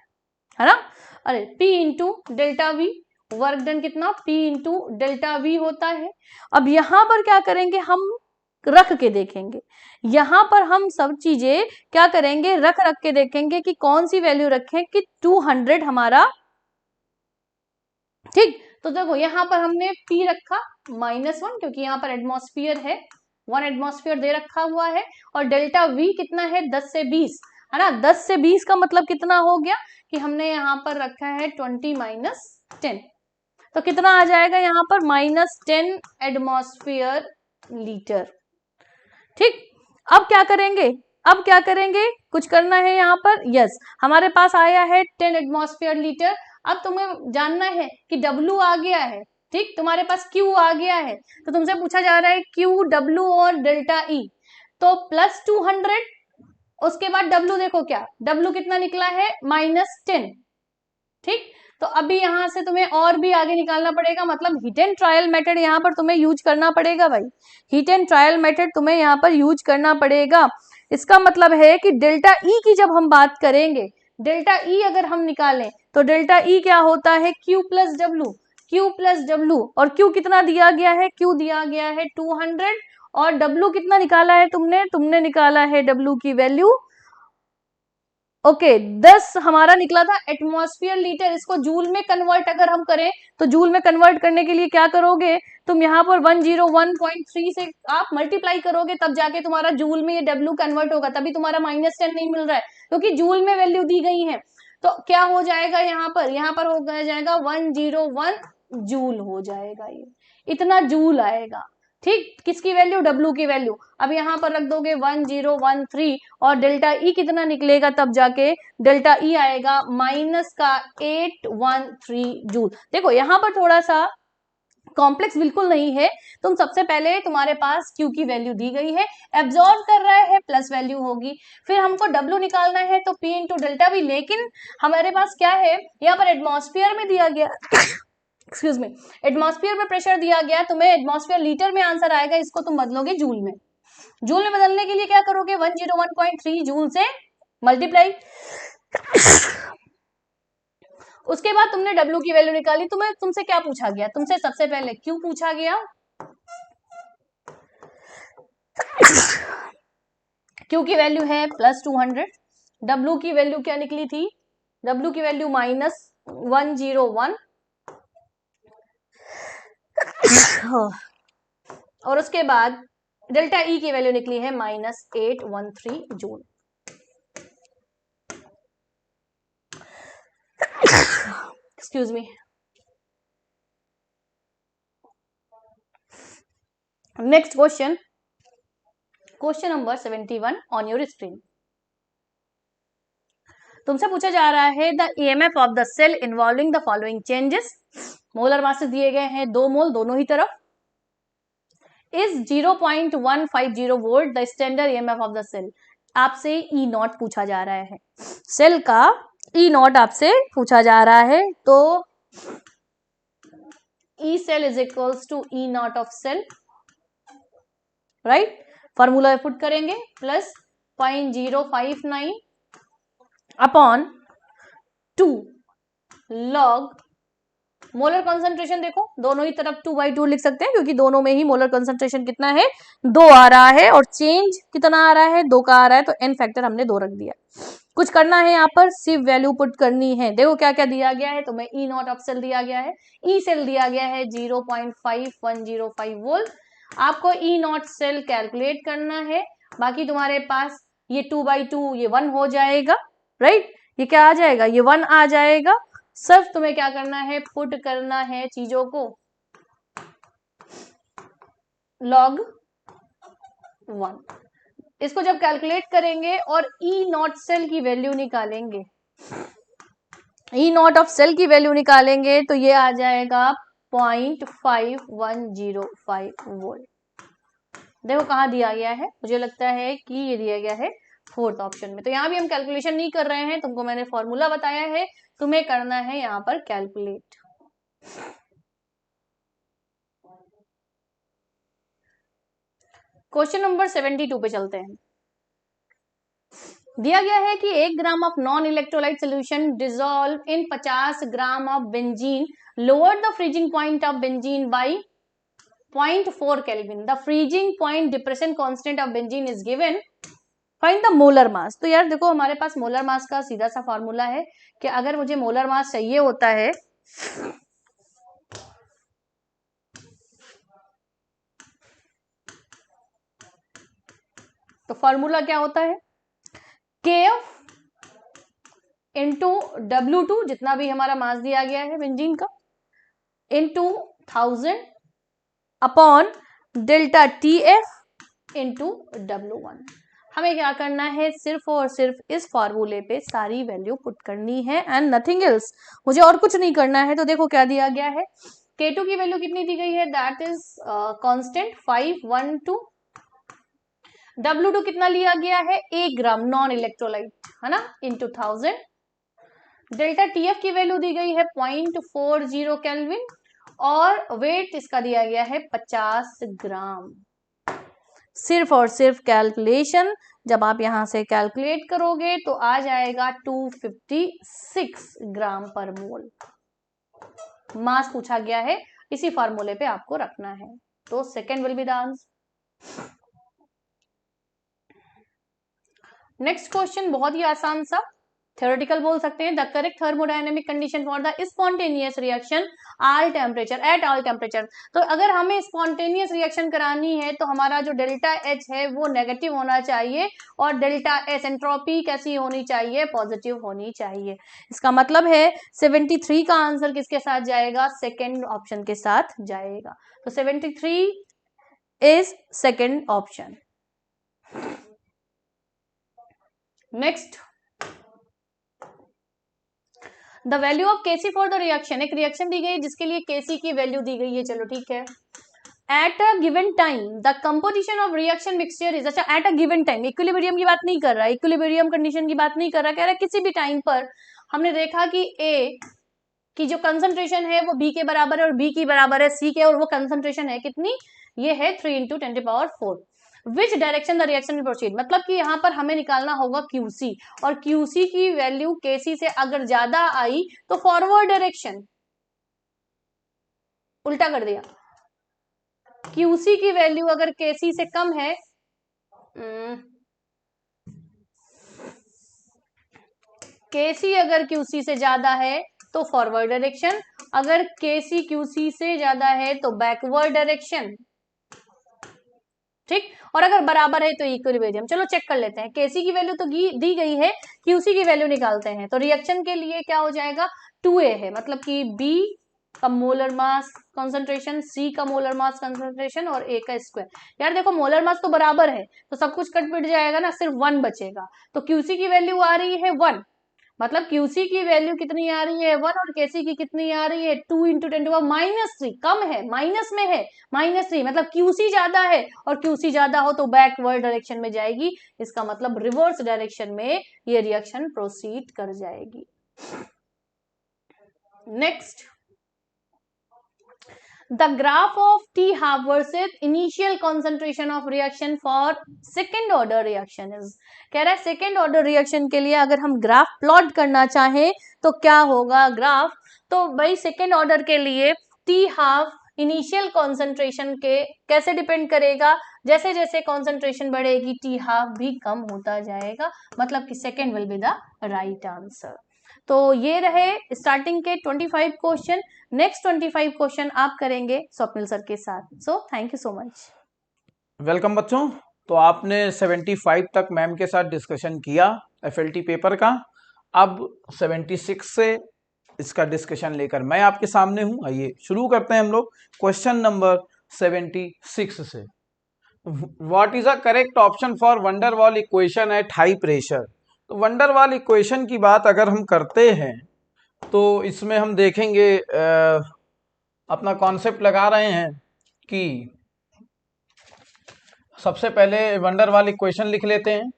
ना, अरे P into delta V, work done कितना P इंटू डेल्टा V होता है। अब यहां पर क्या करेंगे, हम रख के देखेंगे, यहां पर हम सब चीजें क्या करेंगे, रख के देखेंगे कि कौन सी वैल्यू रखें कि 200 हमारा, ठीक। तो देखो यहां पर हमने P रखा -1 क्योंकि यहां पर एटमॉस्फेयर है, 1 एटमॉस्फेयर दे रखा हुआ है। और डेल्टा V कितना है 10 से 20 है ना, 10 से 20 का मतलब कितना हो गया कि हमने यहाँ पर रखा है 20 - 10, तो कितना आ जाएगा यहाँ पर -10 एटमॉस्फेयर लीटर, ठीक। अब क्या करेंगे, अब क्या करेंगे, कुछ करना है यहाँ पर, यस हमारे पास आया है 10 एटमॉस्फेयर लीटर। अब तुम्हें जानना है कि W आ गया है, ठीक, तुम्हारे पास Q आ गया है, तो तुमसे पूछा जा रहा है Q, W और डेल्टा E, तो प्लस 200, उसके बाद W देखो क्या, W कितना निकला है -10, ठीक। तो अभी यहां से तुम्हें और भी आगे निकालना पड़ेगा, मतलब हिट एंड ट्रायल मेथड यहां पर तुम्हें यूज करना पड़ेगा भाई, हिट एंड ट्रायल मेथड तुम्हें यहां पर यूज करना पड़ेगा। इसका मतलब है कि डेल्टा ई की जब हम बात करेंगे, डेल्टा ई अगर हम निकालें तो डेल्टा ई क्या होता है Q plus W, Q plus W, और Q कितना दिया गया है, Q दिया गया है 200, और W कितना निकाला है तुमने निकाला है W की वैल्यू ओके 10 हमारा निकला था एटमॉस्फेयर लीटर। इसको जूल में कन्वर्ट अगर हम करें तो जूल में कन्वर्ट करने के लिए क्या करोगे तुम, यहाँ पर 101.3 से आप मल्टीप्लाई करोगे, तब जाके तुम्हारा जूल में ये W कन्वर्ट होगा, तभी तुम्हारा -10 नहीं मिल रहा है क्योंकि जूल में वैल्यू दी गई है। तो क्या हो जाएगा यहाँ पर हो जाएगा 101 जूल हो जाएगा, ये इतना जूल आएगा, ठीक। किसकी वैल्यू, W की वैल्यू। अब यहाँ पर रख दोगे 1013 और डेल्टा E कितना निकलेगा, तब जाके डेल्टा E आएगा -813 जूल। देखो यहाँ पर थोड़ा सा कॉम्प्लेक्स बिल्कुल नहीं है, तुम सबसे पहले तुम्हारे पास Q की वैल्यू दी गई है, एब्जॉर्ब कर रहा है प्लस वैल्यू होगी, फिर हमको W निकालना है तो P इंटू डेल्टा V, लेकिन हमारे पास क्या है यहाँ पर एटमॉस्फेयर में दिया गया एक्सक्यूज मी, एटमॉस्फेयर में प्रेशर दिया गया, तुम्हें एटमॉस्फेयर लीटर में आंसर आएगा, इसको तुम बदलोगे जूल में। जूल में बदलने के लिए क्या करोगे 101.3 जूल से मल्टीप्लाई, उसके बाद तुमने W की वैल्यू निकाली। तुमसे क्या पूछा गया, तुमसे सबसे पहले Q पूछा गया, Q की वैल्यू है +200, W की वैल्यू क्या निकली थी, W की वैल्यू -101 और उसके बाद डेल्टा E की वैल्यू निकली है -813 joule. Excuse me. Next question, question number 71 on your screen. तुमसे पूछा जा रहा है the EMF of the cell involving the following changes. Molar masses दिए गए हैं 2 मोल दोनों ही तरफ, is 0.150 volt the standard EMF of the cell. आपसे E0 पूछा जा रहा है, सेल का E0 आपसे पूछा जा रहा है, तो E cell is equals to E0 of cell, right. Formula put करेंगे plus 0.059 upon 2 log molar concentration. देखो दोनों ही तरफ 2/2 लिख सकते हैं क्योंकि दोनों में ही मोलर कंसंट्रेशन कितना है 2 आ रहा है और चेंज कितना आ रहा है 2 का आ रहा है, तो n फैक्टर हमने 2 रख दिया। कुछ करना है यहाँ पर, सिर्फ वैल्यू पुट करनी है। देखो क्या क्या दिया गया है, तो मैं ई नॉट ऑफ सेल दिया गया है, ई सेल दिया गया है 0.5105 वोल्ट। आपको ई नॉट सेल कैलकुलेट करना है। बाकी तुम्हारे पास ये 2/2 ये 1 हो जाएगा, राइट, ये क्या आ जाएगा, ये 1 आ जाएगा। सिर्फ तुम्हें क्या करना है, पुट करना है चीजों को log 1। इसको जब कैलकुलेट करेंगे और ई नॉट सेल की वैल्यू निकालेंगे, ई नॉट ऑफ सेल की वैल्यू निकालेंगे तो ये आ जाएगा 0.5105 वोल्ट। देखो कहाँ दिया गया है, मुझे लगता है कि ये दिया गया है 4th ऑप्शन में। तो यहाँ भी हम कैलकुलेशन नहीं कर रहे हैं, तुमको मैंने फॉर्मूला बताया है, तुम्हें करना है यहाँ पर कैलकुलेट। क्वेश्चन नंबर 72 पे चलते हैं। दिया गया है कि 1 gram of non electrolyte solution dissolve in 50 gram of benzene lower the freezing point of benzene by 0.4 kelvin. The freezing point depression constant of benzene is given, find the molar mass. तो यार देखो हमारे पास molar mass का सीधा सा formula है कि अगर मुझे मोलर मास चाहिए होता है तो फॉर्मूला क्या होता है, KF इंटू W2 जितना भी हमारा मास दिया गया है बेंजीन का, into 1000 upon delta TF into W1। हमें क्या करना है, सिर्फ और सिर्फ इस फॉर्मूले पे सारी वैल्यू पुट करनी है एंड नथिंग एल्स, मुझे और कुछ नहीं करना है। तो देखो क्या दिया गया है, K2 की वैल्यू कितनी दी गई है, दैट इज कांस्टेंट 512। W2 कितना लिया गया है, 1 ग्राम नॉन इलेक्ट्रोलाइट, है ना, इंटू 1000। डेल्टा TF की वैल्यू दी गई है 0.40 केल्विन और वेट इसका दिया गया है 50 ग्राम। सिर्फ और सिर्फ कैलकुलेशन, जब आप यहां से कैलकुलेट करोगे तो आ जाएगा 256 ग्राम पर मोल। मास पूछा गया है, इसी फॉर्मूले पे आपको रखना है, तो second will be the answer. Next question बहुत ही आसान सा, थ्योरेटिकल बोल सकते हैं। The correct thermodynamic condition for the spontaneous reaction all temperature at all temperature. तो अगर हमें स्पॉन्टेनियस रिएक्शन करानी है तो हमारा जो डेल्टा H है वो नेगेटिव होना चाहिए और डेल्टा S एंट्रोपी कैसी होनी चाहिए, पॉजिटिव होनी चाहिए। इसका मतलब है 73 का आंसर किसके साथ जाएगा, सेकेंड ऑप्शन के साथ जाएगा। तो 73 is second option. Next, the value of Kc for the reaction. एक रिएक्शन दी गई जिसके लिए Kc की वैल्यू दी गई है, चलो ठीक है। At a given time the composition of reaction mixture is, अच्छा at a given time, equilibrium की बात नहीं कर रहा, इक्विलिब्रियम कंडीशन की बात नहीं कर रहा, कह रहा है किसी भी टाइम पर हमने देखा कि A की जो कंसंट्रेशन है वो B के बराबर है और B की बराबर है C के, और वो कंसंट्रेशन है कितनी, ये है 3 × 10⁴। Which direction the reaction will proceed, मतलब कि यहाँ पर हमें निकालना होगा QC, और QC की वैल्यू KC से अगर ज्यादा आई तो फॉरवर्ड डायरेक्शन, उल्टा कर दिया, QC की वैल्यू अगर KC से कम है, KC अगर QC से ज्यादा है तो फॉरवर्ड डायरेक्शन, अगर KC QC से ज्यादा है तो बैकवर्ड डायरेक्शन, ठीक, और अगर बराबर है तो इक्विलिब्रियम। चलो चेक कर लेते हैं, Kc की वैल्यू तो दी गई है, Qc की वैल्यू निकालते हैं। तो रिएक्शन के लिए क्या हो जाएगा, 2A है, मतलब कि B का मोलर मास कंसंट्रेशन, C का मोलर मास कंसंट्रेशन और A का स्क्वायर। यार देखो मोलर मास तो बराबर है तो सब कुछ कट पिट जाएगा ना, सिर्फ 1 बचेगा। तो Qc की वैल्यू आ रही है 1, मतलब QC की वैल्यू कितनी आ रही है 1 और KC की कितनी आ रही है 2 × 10⁻³ कम है, माइनस में है, -3, मतलब QC ज्यादा है और QC ज्यादा हो तो बैकवर्ड डायरेक्शन में जाएगी, इसका मतलब रिवर्स डायरेक्शन में ये रिएक्शन प्रोसीड कर जाएगी। Next, the graph of T-half versus initial concentration of reaction for second order reaction is, कह रहा है सेकेंड ऑर्डर रिएक्शन के लिए अगर हम ग्राफ प्लॉट करना चाहें तो क्या होगा ग्राफ, तो भाई सेकेंड ऑर्डर के लिए T-half इनिशियल कॉन्सेंट्रेशन के कैसे डिपेंड करेगा, जैसे जैसे कॉन्सेंट्रेशन बढ़ेगी T12 भी कम होता जाएगा, मतलब कि second will be the right answer. तो ये रहे स्टार्टिंग के 25 क्वेश्चन। नेक्स्ट 25 क्वेश्चन आप करेंगे स्वप्निल सर के साथ। So thank you so much. Welcome बच्चों। तो आपने 75 तक मैम के साथ डिस्कशन किया एफएलटी पेपर का। अब 76 से इसका डिस्कशन लेकर मैं आपके सामने हूं। आइए शुरू करते हैं हम लोग क्वेश्चन नंबर 76 से। What is a correct option for van der Waals equation at high pressure. तो वंडरवॉल इक्वेशन की बात अगर हम करते हैं तो इसमें हम देखेंगे अपना कॉन्सेप्ट लगा रहे हैं कि सबसे पहले वंडरवॉल इक्वेशन लिख लेते हैं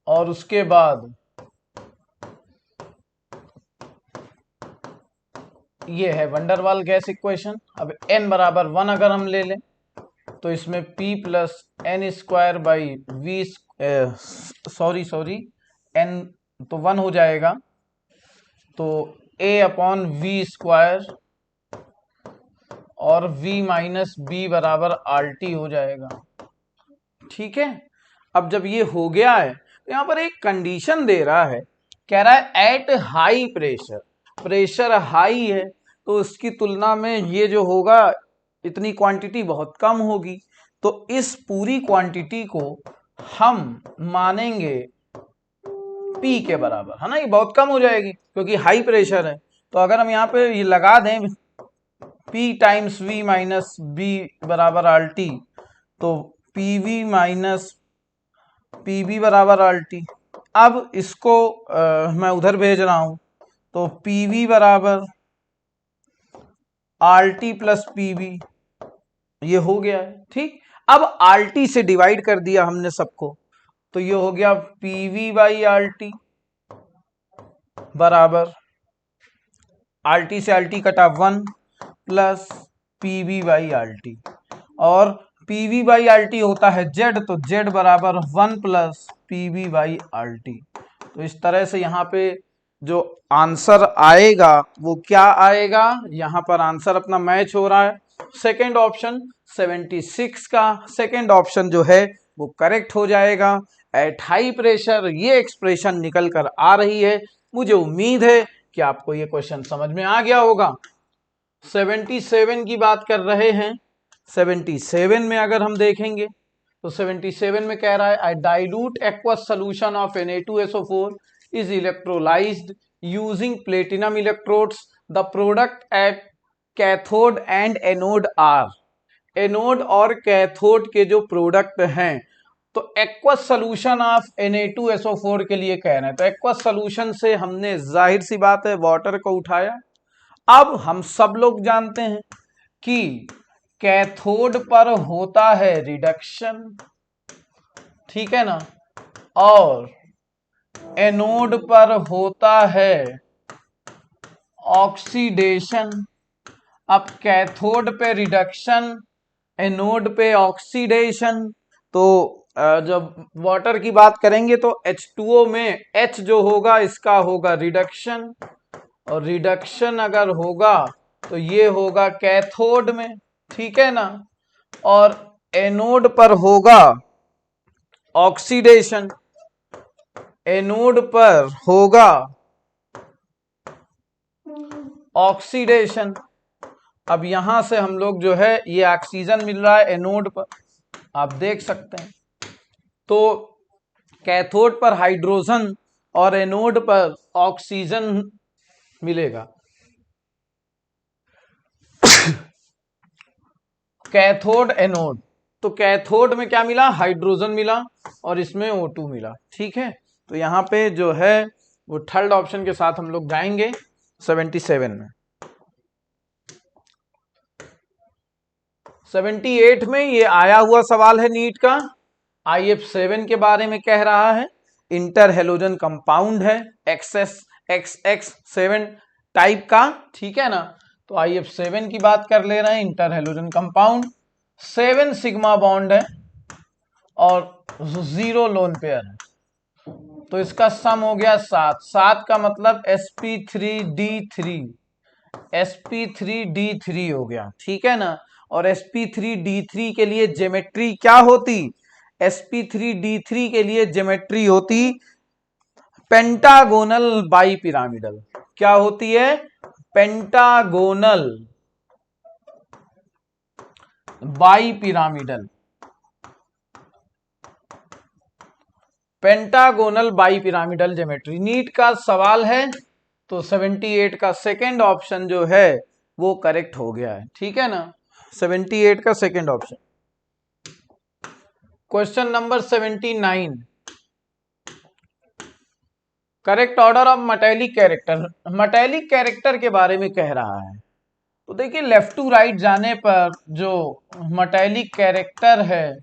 और उसके बाद ये है वंडरवॉल गैस इक्वेशन। अब n बराबर 1 अगर हम ले लें तो इसमें p plus N square by V sorry n तो 1 हो जाएगा, तो a अपॉन वी स्क्वायर और v माइनस बी बराबर आर टी हो जाएगा। ठीक है। अब जब ये हो गया है तो यहां पर एक कंडीशन दे रहा है, कह रहा है at high pressure, pressure high है तो उसकी तुलना में ये जो होगा इतनी क्वांटिटी बहुत कम होगी। तो इस पूरी क्वांटिटी को हम मानेंगे P के बराबर, है ना। ये बहुत कम हो जाएगी क्योंकि हाई प्रेशर है। तो अगर हम यहाँ पे ये लगा दें P times V minus B बराबर आर टी, तो PV माइनस PB बराबर आर टी। अब इसको मैं उधर भेज रहा हूं तो PV बराबर आर टी प्लस PB, ये हो गया है। ठीक। अब आर टी से डिवाइड कर दिया हमने सबको, तो ये हो गया PV बाई आर टी बराबर आर टी से आर टी कटा 1 plus PV by R T, और PV बाई आर टी होता है Z, तो Z बराबर 1 plus PV by are T. तो इस तरह से यहाँ पे जो आंसर आएगा वो क्या आएगा, यहाँ पर आंसर अपना मैच हो रहा है। सेकेंड ऑप्शन 76 का सेकेंड ऑप्शन जो है वो करेक्ट हो जाएगा। एट हाई प्रेशर ये एक्सप्रेशन निकल कर आ रही है। मुझे उम्मीद है कि आपको ये क्वेश्चन समझ में आ गया होगा। 77 की बात कर रहे हैं। 77 में अगर हम देखेंगे तो 77 में कह रहा है I dilute aqueous solution of Na2SO4 is electrolysed using platinum electrodes, the product at cathode and anode are. Anode और कैथोड के जो प्रोडक्ट हैं, तो एक्वस सोल्यूशन ऑफ Na2SO4 के लिए कह रहे हैं। तो एक्वस सोल्यूशन से हमने जाहिर सी बात है वाटर को उठाया। अब हम सब लोग जानते हैं कि कैथोड पर होता है रिडक्शन, ठीक है ना, और एनोड पर होता है ऑक्सीडेशन। अब कैथोड पे रिडक्शन, एनोड पे ऑक्सीडेशन, तो जब वाटर की बात करेंगे तो H2O में H जो होगा इसका होगा रिडक्शन, और रिडक्शन अगर होगा तो ये होगा कैथोड में, ठीक है ना, और एनोड पर होगा ऑक्सीडेशन, एनोड पर होगा ऑक्सीडेशन। अब यहां से हम लोग जो है ये ऑक्सीजन मिल रहा है एनोड पर, आप देख सकते हैं। तो कैथोड पर हाइड्रोजन और एनोड पर ऑक्सीजन मिलेगा। कैथोड एनोड, तो कैथोड में क्या मिला, हाइड्रोजन मिला और इसमें O2 मिला। ठीक है। तो यहां पे जो है वो थर्ड ऑप्शन के साथ हम लोग जाएंगे 77 में। 78 में ये आया हुआ सवाल है नीट का। IF7 के बारे में कह रहा है, इंटर हेलोजन कंपाउंड है XX7 टाइप का, ठीक है ना। तो IF7 की बात कर ले रहे हैं, inter halogen compound, 7 sigma bond है और 0 लोन पेयर है। तो इसका सम हो गया 7, 7 का मतलब sp3d3, sp3d3 हो गया, ठीक है ना। और sp3d3 के लिए ज्योमेट्री क्या होती, sp3d3 के लिए ज्योमेट्री होती पेंटागोनल बाई पिरामिडल। क्या होती है, pentagonal bi pyramidal, pentagonal bi pyramidal geometry NEET का सवाल है। तो 78 का सेकंड ऑप्शन जो है वो करेक्ट हो गया है, ठीक है ना। 78 का second option. Question number 79, correct order of metallic character. Metallic character के बारे में कह रहा है। तो देखिए लेफ्ट टू राइट जाने पर जो मेटेलिक कैरेक्टर है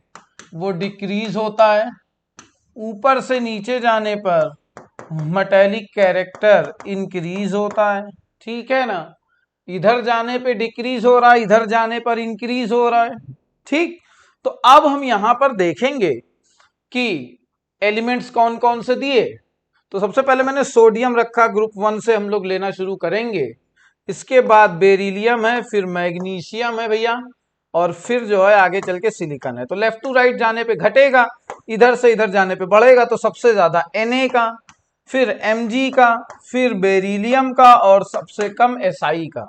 वो डिक्रीज होता है, ऊपर से नीचे जाने पर मेटेलिक कैरेक्टर इंक्रीज होता है, ठीक है ना। इधर जाने पे डिक्रीज हो रहा है, इधर जाने पर इंक्रीज हो रहा है, ठीक। तो अब हम यहां पर देखेंगे कि एलिमेंट्स कौन कौन से दिए। तो सबसे पहले मैंने सोडियम रखा, ग्रुप 1 से हम लोग लेना शुरू करेंगे। इसके बाद बेरिलियम है, फिर मैग्नीशियम है भैया, और फिर जो है आगे चल के सिलिकॉन है। तो लेफ्ट टू राइट जाने पे घटेगा, इधर से इधर जाने पे बढ़ेगा। तो सबसे ज्यादा Na का, फिर Mg का, फिर बेरिलियम का, और सबसे कम Si का।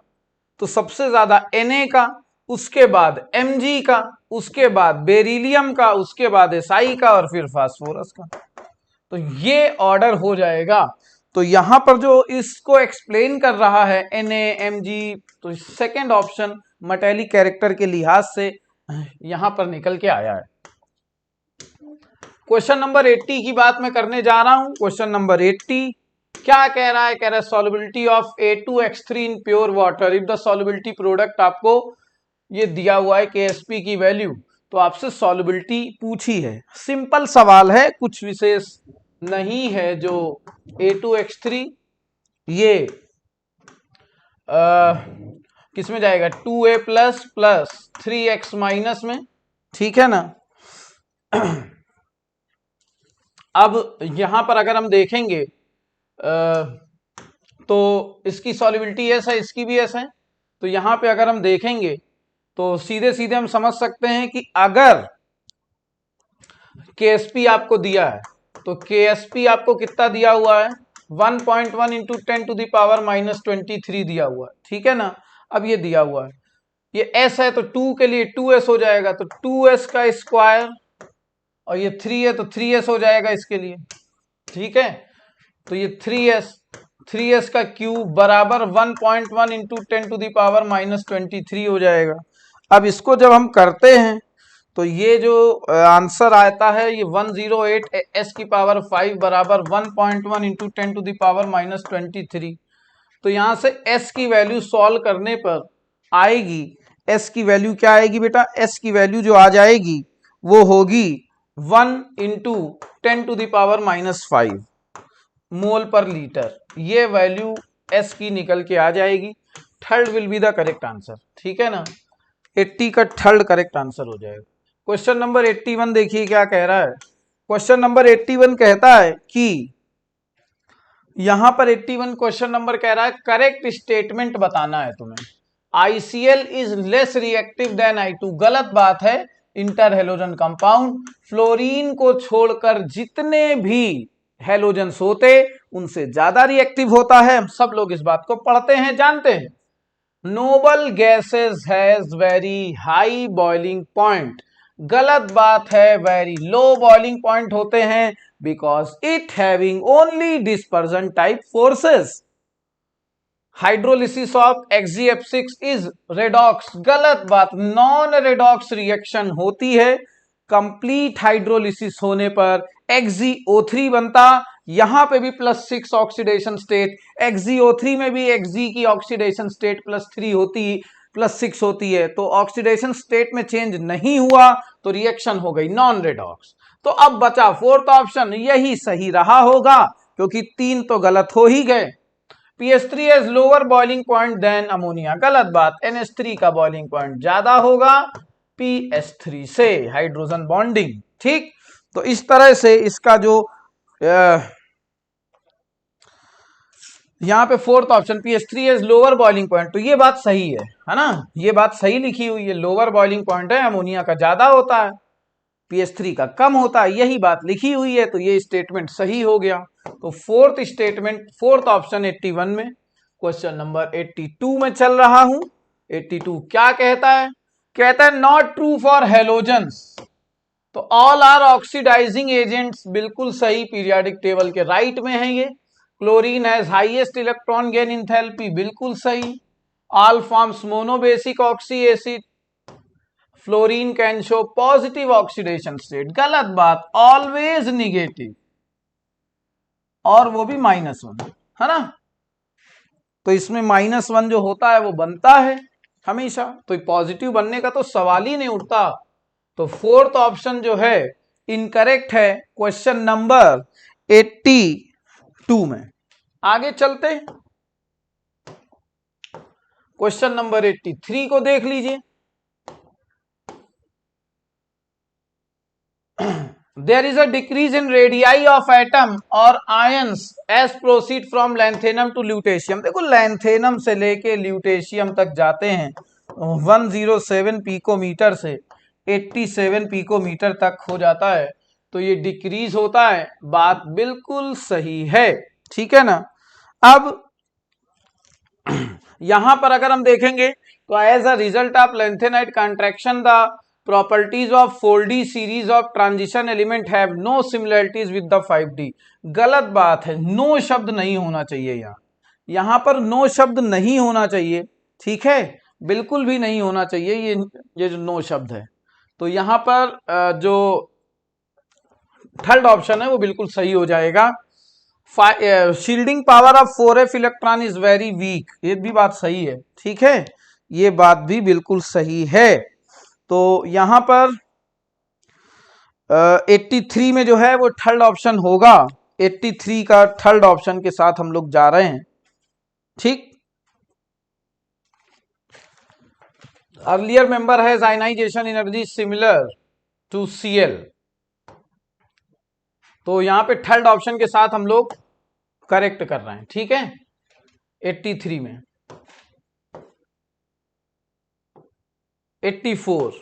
तो सबसे ज्यादा Na का, उसके बाद Mg का, उसके बाद बेरिलियम का, उसके बाद Si का, और फिर फास्फोरस का। तो ये ऑर्डर हो जाएगा। तो यहां पर जो इसको एक्सप्लेन कर रहा है Na, Mg, तो सेकंड ऑप्शन मेटेलिक कैरेक्टर के लिहाज से यहां पर निकल के आया है। क्वेश्चन नंबर 80 की बात मैं करने जा रहा हूं। क्वेश्चन नंबर 80 क्या कह रहा है, कह रहा है solubility of A2X3 in pure water if the solubility product, आपको ये दिया हुआ है KSP की वैल्यू, तो आपसे सॉल्युबिलिटी पूछी है। सिंपल सवाल है, कुछ विशेष नहीं है। जो A2X3 ये किस में जाएगा, 2A plus plus 3X minus में, ठीक है ना। अब यहां पर अगर हम देखेंगे तो इसकी सॉल्युबिलिटी ऐसा है, इसकी भी ऐसा है। तो यहां पे अगर हम देखेंगे तो सीधे सीधे हम समझ सकते हैं कि अगर KSP आपको दिया है तो KSP आपको कितना दिया हुआ है, 1.1 इंटू 10 टू द पावर -23 दिया हुआ है, ठीक है ना। अब ये दिया हुआ है, ये S है तो 2 के लिए 2S हो जाएगा, तो 2S का स्क्वायर, और ये 3 है तो 3S हो जाएगा इसके लिए, ठीक है। तो ये 3S का क्यूब बराबर 1.1 इंटू 10 टू द पावर -23 हो जाएगा। अब इसको जब हम करते हैं तो ये जो आंसर आता है ये 108 S की पावर 5 बराबर 1.1 इंटू 10 टू द पावर -23। तो यहां से S की वैल्यू सॉल्व करने पर आएगी, S की वैल्यू क्या आएगी बेटा, S की वैल्यू जो आ जाएगी वो होगी 1 इंटू 10 टू द पावर -5 मोल पर लीटर। ये वैल्यू S की निकल के आ जाएगी। Third will be the correct answer, ठीक है ना। 80 का थर्ड करेक्ट आंसर हो जाएगा। क्वेश्चन नंबर 81 देखिए क्या कह रहा है। क्वेश्चन नंबर 81 कहता है कि यहां पर 81 क्वेश्चन नंबर कह रहा है करेक्ट स्टेटमेंट बताना है तुम्हें। ICl is less reactive than I2, गलत बात है। इंटर हेलोजन कंपाउंड फ्लोरीन को छोड़कर जितने भी हेलोजन्स होते उनसे ज्यादा रिएक्टिव होता है। हम सब लोग इस बात को पढ़ते हैं, जानते हैं। Noble gases has very high boiling point, गलत बात है, वेरी लो बॉइलिंग पॉइंट होते हैं because it having only dispersion type forces. Hydrolysis of XgF6 is redox, गलत बात, नॉन रेडॉक्स रिएक्शन होती है। कंप्लीट हाइड्रोलिसिस होने पर XgO3 बनता, यहां पे भी +6 ऑक्सीडेशन स्टेट, XgO3 में भी Xg की ऑक्सीडेशन स्टेट +3 होती, +6 होती है। तो ऑक्सीडेशन स्टेट में चेंज नहीं हुआ तो रिएक्शन हो गई नॉन रेडॉक्स। तो अब बचा फोर्थ ऑप्शन, यही सही रहा होगा क्योंकि 3 तो गलत हो ही गए। PH3 has lower boiling point than ammonia, गलत बात, NH3 का बॉइलिंग पॉइंट ज्यादा होगा PH3 से, हाइड्रोजन बॉन्डिंग, ठीक। तो इस तरह से इसका जो यहाँ पे fourth option pH3 is lower boiling point, तो ये बात सही है ना, ये बात सही लिखी हुई है, लोअर बॉइलिंग पॉइंट है, अमोनिया का ज्यादा होता है, pH3 का कम होता है, यही बात लिखी हुई है, तो ये स्टेटमेंट सही हो गया। तो फोर्थ स्टेटमेंट, फोर्थ ऑप्शन 81 में। क्वेश्चन नंबर 82 में चल रहा हूं। 82 क्या कहता है? कहता है नॉट ट्रू फॉर हेलोजन्स, तो ऑल आर ऑक्सीडाइजिंग एजेंट्स, बिल्कुल सही, पीरियोडिक टेबल के राइट में है ये। Chlorine has highest electron gain enthalpy, बिल्कुल सही। All forms monobasic oxy acid, fluorine can show positive oxidation state, गलत बात, ऑलवेज निगेटिव, और वो भी -1, है ना। तो इसमें -1 जो होता है वो बनता है हमेशा, तो पॉजिटिव बनने का तो सवाल ही नहीं उठता। तो फोर्थ ऑप्शन जो है इनकरेक्ट है क्वेश्चन नंबर 82 में। आगे चलते, क्वेश्चन नंबर 83 को देख लीजिए। There is a decrease in radii of atom or ions as proceed from lanthanum to lutetium। देखो लैंथेनम से लेके ल्यूटेशियम तक जाते हैं 107 पिकोमीटर से 87 पिकोमीटर तक हो जाता है, तो ये डिक्रीज होता है, बात बिल्कुल सही है, ठीक है ना। अब यहां पर अगर हम देखेंगे तो as a result of lanthanide contraction the properties of 4D series of transition element have no similarities with the 5D। गलत बात है, नो शब्द नहीं होना चाहिए यहां पर नो शब्द नहीं होना चाहिए, ठीक है, बिल्कुल भी नहीं होना चाहिए ये जो नो शब्द है। तो यहां पर जो थर्ड ऑप्शन है वो बिल्कुल सही हो जाएगा। Shielding power of 4f electron is very weak, ये भी बात सही है, ठीक है, ये बात भी बिल्कुल सही है। तो यहां पर 83 में जो है वो थर्ड ऑप्शन होगा, 83 का थर्ड ऑप्शन के साथ हम लोग जा रहे हैं, ठीक। अर्लियर मेंबर है ionisation energy similar to Cl, तो यहां पे थर्ड ऑप्शन के साथ हम लोग करेक्ट कर रहे हैं, ठीक है। 83 में 84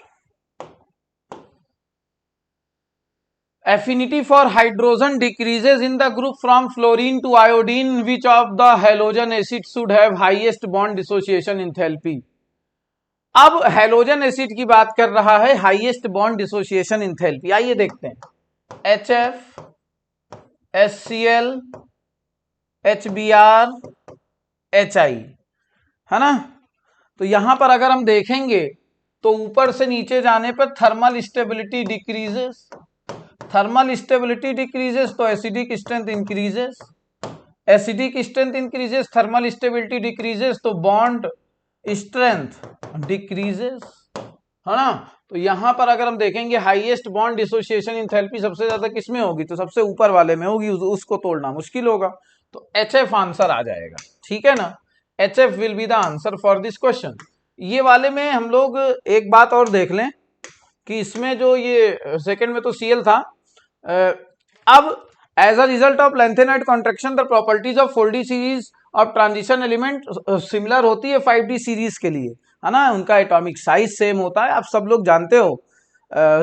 affinity for hydrogen decreases in the group from fluorine to iodine, which of the halogen acid should have highest bond dissociation enthalpy। अब हेलोजन एसिड की बात कर रहा है, हाईएस्ट बॉन्ड डिसोसिएशन इंथैल्पी, आइए देखते हैं। HF, HCl, HBr, HI, है ना। तो यहां पर अगर हम देखेंगे तो ऊपर से नीचे जाने पर thermal stability decreases, thermal stability decreases तो acidic strength increases, acidic strength increases, thermal stability decreases तो बॉन्ड स्ट्रेंथ डिक्रीजेस, है ना। तो यहां पर अगर हम देखेंगे हाईएस्ट बॉन्ड डिसोसिएशन इंथैल्पी सबसे ज्यादा किसमें होगी, तो सबसे ऊपर वाले में होगी, उसको तोड़ना मुश्किल होगा, तो HF आंसर आ जाएगा, ठीक है ना। HF will be the answer for this question. ये वाले में हम लोग एक बात और देख लें कि इसमें जो ये सेकंड में तो Cl था, अब as a result of lanthanide contraction the properties of 4D series of transition element similar होती है 5D सीरीज के लिए, है ना, उनका एटॉमिक साइज सेम होता है, आप सब लोग जानते हो,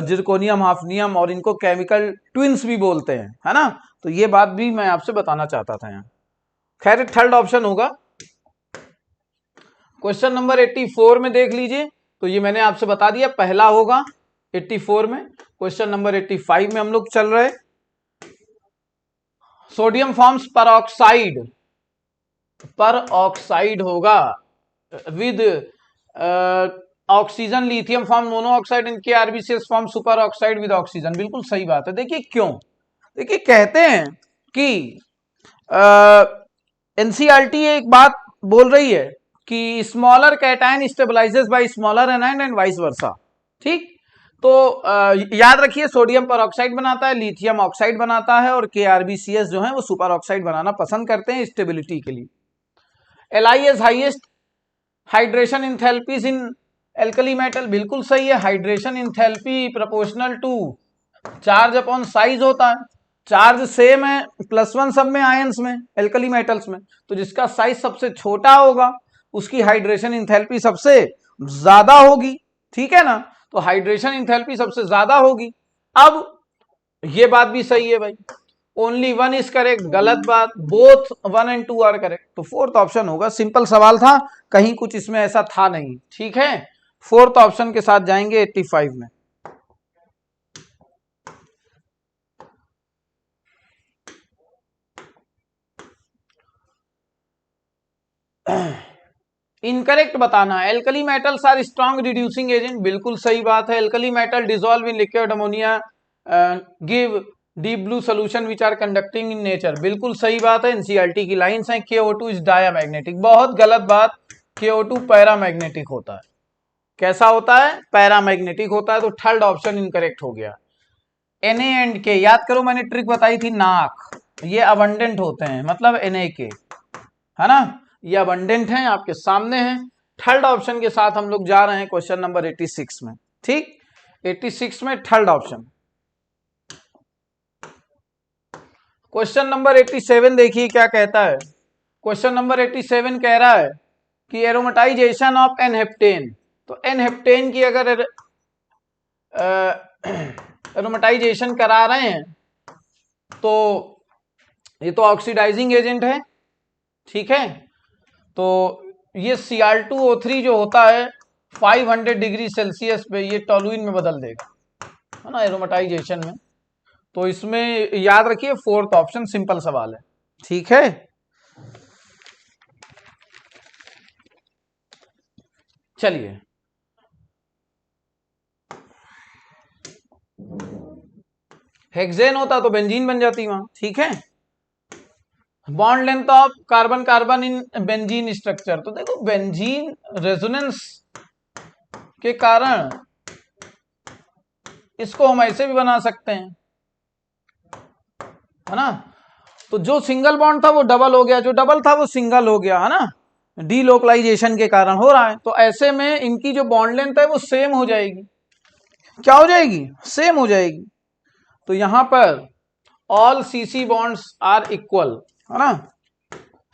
जिरकोनियम, हाफनियम, और इनको केमिकल ट्विंस भी बोलते हैं, है ना। तो ये बात भी मैं आपसे बताना चाहता था यहाँ। खैर थर्ड ऑप्शन होगा। क्वेश्चन नंबर 84 में देख लीजिए, तो ये मैंने आपसे बता दिया पहला होगा 84 में। क्वेश्चन नंबर 85 में हम लोग चल रहे। Sodium forms peroxide, peroxide होगा with oxygen, lithium form monoxide, इनके RBCS form superoxide with oxygen, बिल्कुल सही बात है। देखिए क्यों, देखिए कहते हैं कि एनसीईआरटी एक बात बोल रही है कि smaller cation stabilises by smaller anion and vice versa, ठीक। तो याद रखिए सोडियम पर ऑक्साइड बनाता है, लिथियम ऑक्साइड बनाता है, और केआरबीसीएस जो है वो सुपर ऑक्साइड बनाना पसंद करते हैं स्टेबिलिटी के लिए। LI is highest hydration enthalpies in alkali metal, बिल्कुल सही है। Hydration enthalpy proportional to charge upon size होता है, चार्ज सेम है, +1 सब में, आयंस में, एल्कली मेटल्स में, तो जिसका साइज सबसे छोटा होगा उसकी हाइड्रेशन इंथैल्पी सबसे ज्यादा होगी, ठीक है ना। तो हाइड्रेशन इंथैल्पी सबसे ज्यादा होगी। अब ये बात भी सही है भाई, ओनली 1 इज करेक्ट, गलत बात, बोथ 1 and 2 आर करेक्ट, तो फोर्थ ऑप्शन होगा। सिंपल सवाल था, कहीं कुछ इसमें ऐसा था नहीं, ठीक है। फोर्थ ऑप्शन के साथ जाएंगे 85 में। इनकरेक्ट बताना, alkali metals are strong reducing agent, बिल्कुल सही बात है। Alkali metal dissolve in liquid ammonia give deep blue solution which are conducting in nature, बिल्कुल सही बात है। एनसीईआरटी की लाइंस हैं। KO2 इज डायामैग्नेटिक, बहुत गलत बात, KO2 पैरामैग्नेटिक होता है। कैसा होता है? पैरामैग्नेटिक होता है, तो थर्ड ऑप्शन इनकरेक्ट हो गया। Na एंड के याद करो, मैंने ट्रिक बताई थी, नाक ये अबंडेंट होते हैं, मतलब Na के, है ना, ये अबंडेंट हैं, आपके सामने हैं। थर्ड ऑप्शन के साथ हम लोग जा रहे हैं क्वेश्चन नंबर 86 में, ठीक। 86 में थर्ड ऑप्शन। क्वेश्चन नंबर 87 देखिए क्या कहता है। क्वेश्चन नंबर 87 कह रहा है कि एरोमेटाइजेशन ऑफ एनहेप्टेन, तो एनहेप्टेन की अगर एरोमेटाइजेशन करा रहे हैं तो ये तो ऑक्सीडाइजिंग एजेंट है, ठीक है। तो ये Cr2O3 जो होता है 500 डिग्री सेल्सियस पे ये टॉलुइन में बदल देगा, है ना, एरोमेटाइजेशन में। तो इसमें याद रखिए फोर्थ ऑप्शन, सिंपल सवाल है, ठीक है। चलिए, हेक्सेन होता तो बेंजीन बन जाती वहां, ठीक है। Bond length of carbon carbon in benzene structure, तो देखो बेंजीन रेजोनेंस के कारण इसको हम ऐसे भी बना सकते हैं, है ना। तो जो सिंगल बॉन्ड था वो डबल हो गया, जो डबल था वो सिंगल हो गया, है ना, डीलोकलाइजेशन के कारण हो रहा है। तो ऐसे में इनकी जो बॉन्ड लेंथ है वो सेम हो जाएगी, क्या हो जाएगी? सेम हो जाएगी। तो यहां पर all CC bonds are equal, है ना,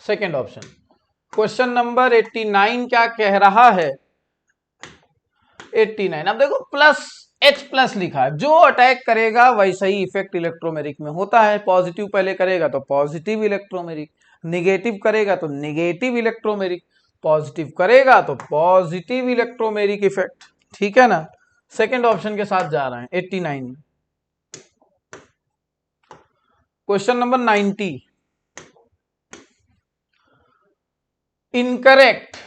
सेकेंड ऑप्शन। क्वेश्चन नंबर 89 क्या कह रहा है? 89, अब देखो H+ लिखा है, जो अटैक करेगा वैसा ही इफेक्ट इलेक्ट्रोमेरिक में होता है। पॉजिटिव पहले करेगा तो पॉजिटिव इलेक्ट्रोमेरिक, निगेटिव करेगा तो निगेटिव इलेक्ट्रोमेरिक, पॉजिटिव करेगा तो पॉजिटिव इलेक्ट्रोमेरिक इफेक्ट, ठीक है ना। सेकंड ऑप्शन के साथ जा रहे हैं 89 में। क्वेश्चन नंबर 90 इनकरेक्ट,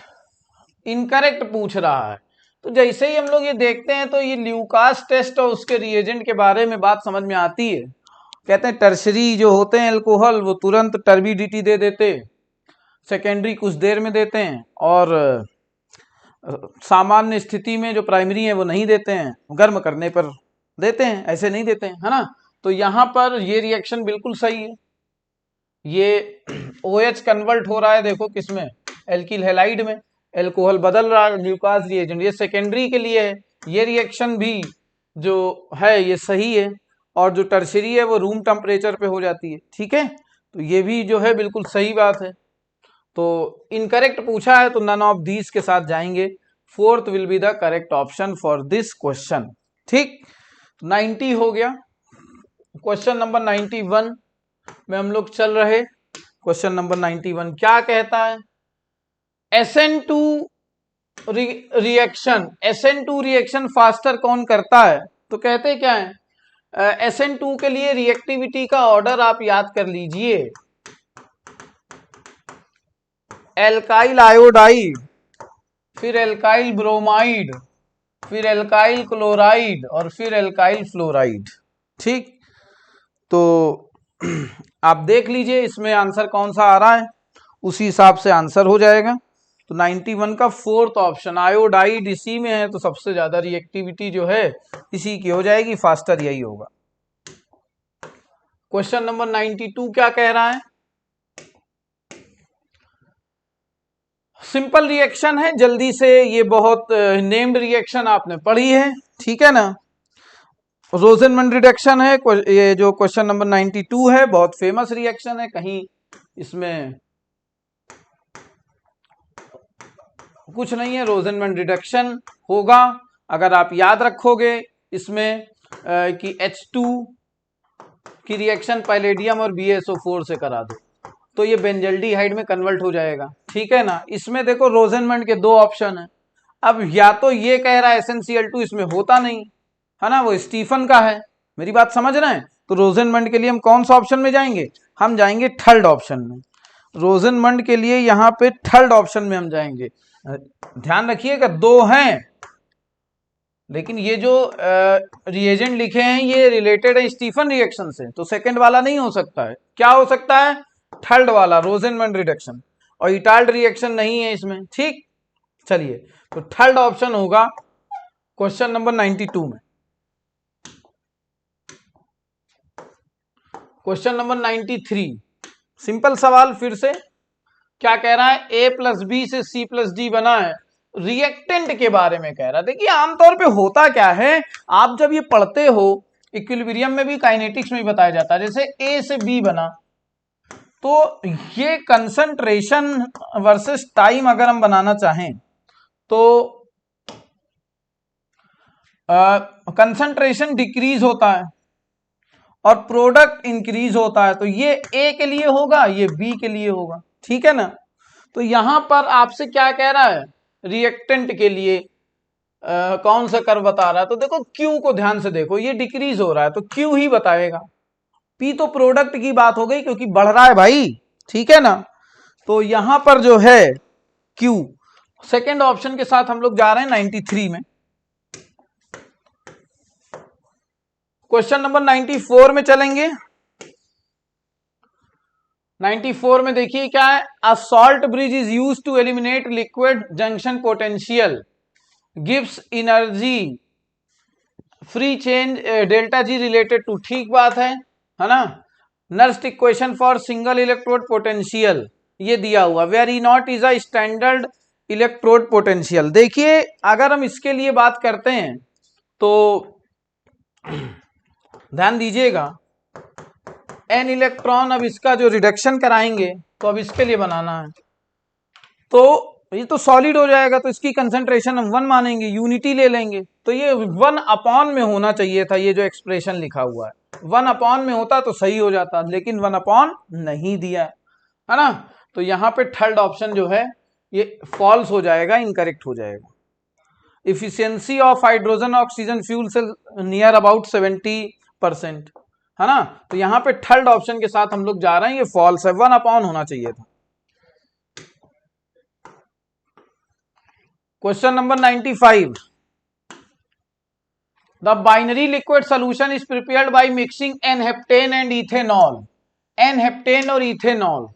इनकरेक्ट पूछ रहा है। तो जैसे ही हम लोग ये देखते हैं तो ये ल्यूकास टेस्ट और उसके रिएजेंट के बारे में बात समझ में आती है। कहते हैं टर्शरी जो होते हैं अल्कोहल वो तुरंत टर्बिडिटी दे देते, सेकेंडरी कुछ देर में देते हैं, और सामान्य स्थिति में जो प्राइमरी है वो नहीं देते हैं, गर्म करने पर देते हैं, ऐसे नहीं देते हैं, है ना। तो यहां पर ये रिएक्शन बिल्कुल सही है। ये OH कन्वर्ट हो रहा है, देखो किसमें, एल्किल हैलाइड में, एल्कोहल बदल रहा है ग्लूकास रिएजेंट, ये सेकेंडरी के लिए है। ये रिएक्शन भी जो है ये सही है, और जो टर्शरी है वो रूम टेम्परेचर पे हो जाती है, ठीक है। तो ये भी जो है बिल्कुल सही बात है। तो इनकरेक्ट पूछा है तो नन ऑफ दीज के साथ जाएंगे, fourth will be the correct option for this question, ठीक। 90 हो गया। क्वेश्चन नंबर 91 में हम लोग चल रहे। क्वेश्चन नंबर 91 क्या कहता है? SN2 reaction, SN2 reaction faster कौन करता है? तो कहते क्या है, SN2 के लिए रिएक्टिविटी का ऑर्डर आप याद कर लीजिए, एल्काइल आयोडाइड, फिर एल्काइल ब्रोमाइड, फिर एल्काइल क्लोराइड, और फिर एल्काइल फ्लोराइड, ठीक। तो आप देख लीजिए इसमें आंसर कौन सा आ रहा है, उसी हिसाब से आंसर हो जाएगा। तो 91 का फोर्थ ऑप्शन आयोडाइड इसी में है, तो सबसे ज्यादा रिएक्टिविटी जो है इसी की हो जाएगी, फास्टर यही होगा। क्वेश्चन नंबर 92 क्या कह रहा है? सिंपल रिएक्शन है, जल्दी से, ये बहुत नेम्ड रिएक्शन आपने पढ़ी है, ठीक है ना। रोजेनमैन रिडक्शन है। ये जो क्वेश्चन नंबर 92 है, बहुत फेमस रिएक्शन है, कहीं इसमें कुछ नहीं है, रोजेनमैन रिडक्शन होगा। अगर आप याद रखोगे इसमें कि H2 की रिएक्शन पैलेडियम और BaSO4 से करा दो तो ये बेंजल्डिहाइड में कन्वर्ट हो जाएगा, ठीक है ना। इसमें देखो रोजेनमैन के दो ऑप्शन है। अब या तो ये कह रहा है SnCl2 इसमें होता नहीं है ना, वो स्टीफन का है, मेरी बात समझ रहे हैं। तो रोजेनमंड के लिए हम कौन सा ऑप्शन में जाएंगे, हम जाएंगे थर्ड ऑप्शन में। रोजेनमंड के लिए यहाँ पे थर्ड ऑप्शन में हम जाएंगे। ध्यान रखिएगा दो हैं, लेकिन ये जो रिएजेंट लिखे हैं ये रिलेटेड है स्टीफन रिएक्शन से, तो सेकंड वाला नहीं हो सकता है। क्या हो सकता है, थर्ड वाला रोजेनमंड रिडक्शन, और इटाल्ड रिएक्शन नहीं है इसमें, ठीक। चलिए, तो थर्ड ऑप्शन होगा क्वेश्चन नंबर 92 में। क्वेश्चन नंबर 93, सिंपल सवाल फिर से। क्या कह रहा है, A+B से C+D बना है, रिएक्टेंट के बारे में कह रहा है। देखिए आमतौर पे होता क्या है, आप जब ये पढ़ते हो इक्विलिब्रियम में भी, काइनेटिक्स में भी बताया जाता है, जैसे A से B बना तो ये कंसंट्रेशन वर्सेस टाइम अगर हम बनाना चाहें तो कंसंट्रेशन डिक्रीज होता है और प्रोडक्ट इंक्रीज होता है, तो ये ए के लिए होगा, ये बी के लिए होगा, ठीक है ना। तो यहां पर आपसे क्या कह रहा है, रिएक्टेंट के लिए कौन सा कर्व बता रहा है, तो देखो क्यू को ध्यान से देखो, ये डिक्रीज हो रहा है तो क्यू ही बताएगा। पी तो प्रोडक्ट की बात हो गई क्योंकि बढ़ रहा है भाई, ठीक है ना। तो यहां पर जो है क्यू, सेकेंड ऑप्शन के साथ हम लोग जा रहे हैं 93 में। क्वेश्चन नंबर 94 में चलेंगे। 94 में देखिए क्या है, a salt bridge is use to eliminate liquid junction potential gives energy free change delta G related to, ठीक बात है ना। Next equation for single electrode potential ये दिया हुआ, where E not is a standard electrode potential. देखिए अगर हम इसके लिए बात करते हैं तो ध्यान दीजिएगा, एन इलेक्ट्रॉन, अब इसका जो रिडक्शन कराएंगे तो अब इसके लिए बनाना है, तो ये तो सॉलिड हो जाएगा तो इसकी कंसंट्रेशन हम 1 मानेंगे, यूनिटी ले लेंगे, तो ये 1 अपॉन में होना चाहिए था। ये जो एक्सप्रेशन लिखा हुआ है 1 अपॉन में होता तो सही हो जाता, लेकिन 1 अपॉन नहीं दिया है ना। तो यहां पे थर्ड ऑप्शन जो है ये फॉल्स हो जाएगा, इनकरेक्ट हो जाएगा। Efficiency of hydrogen oxygen fuel cell near about 70%, है ना। तो यहां पे थर्ड ऑप्शन के साथ हम लोग जा रहे हैं, ये फॉल्स है, 1 अपॉन होना चाहिए था। Question number 95, the binary liquid solution is prepared by mixing n heptane and ethanol, n heptane और इथेनॉल,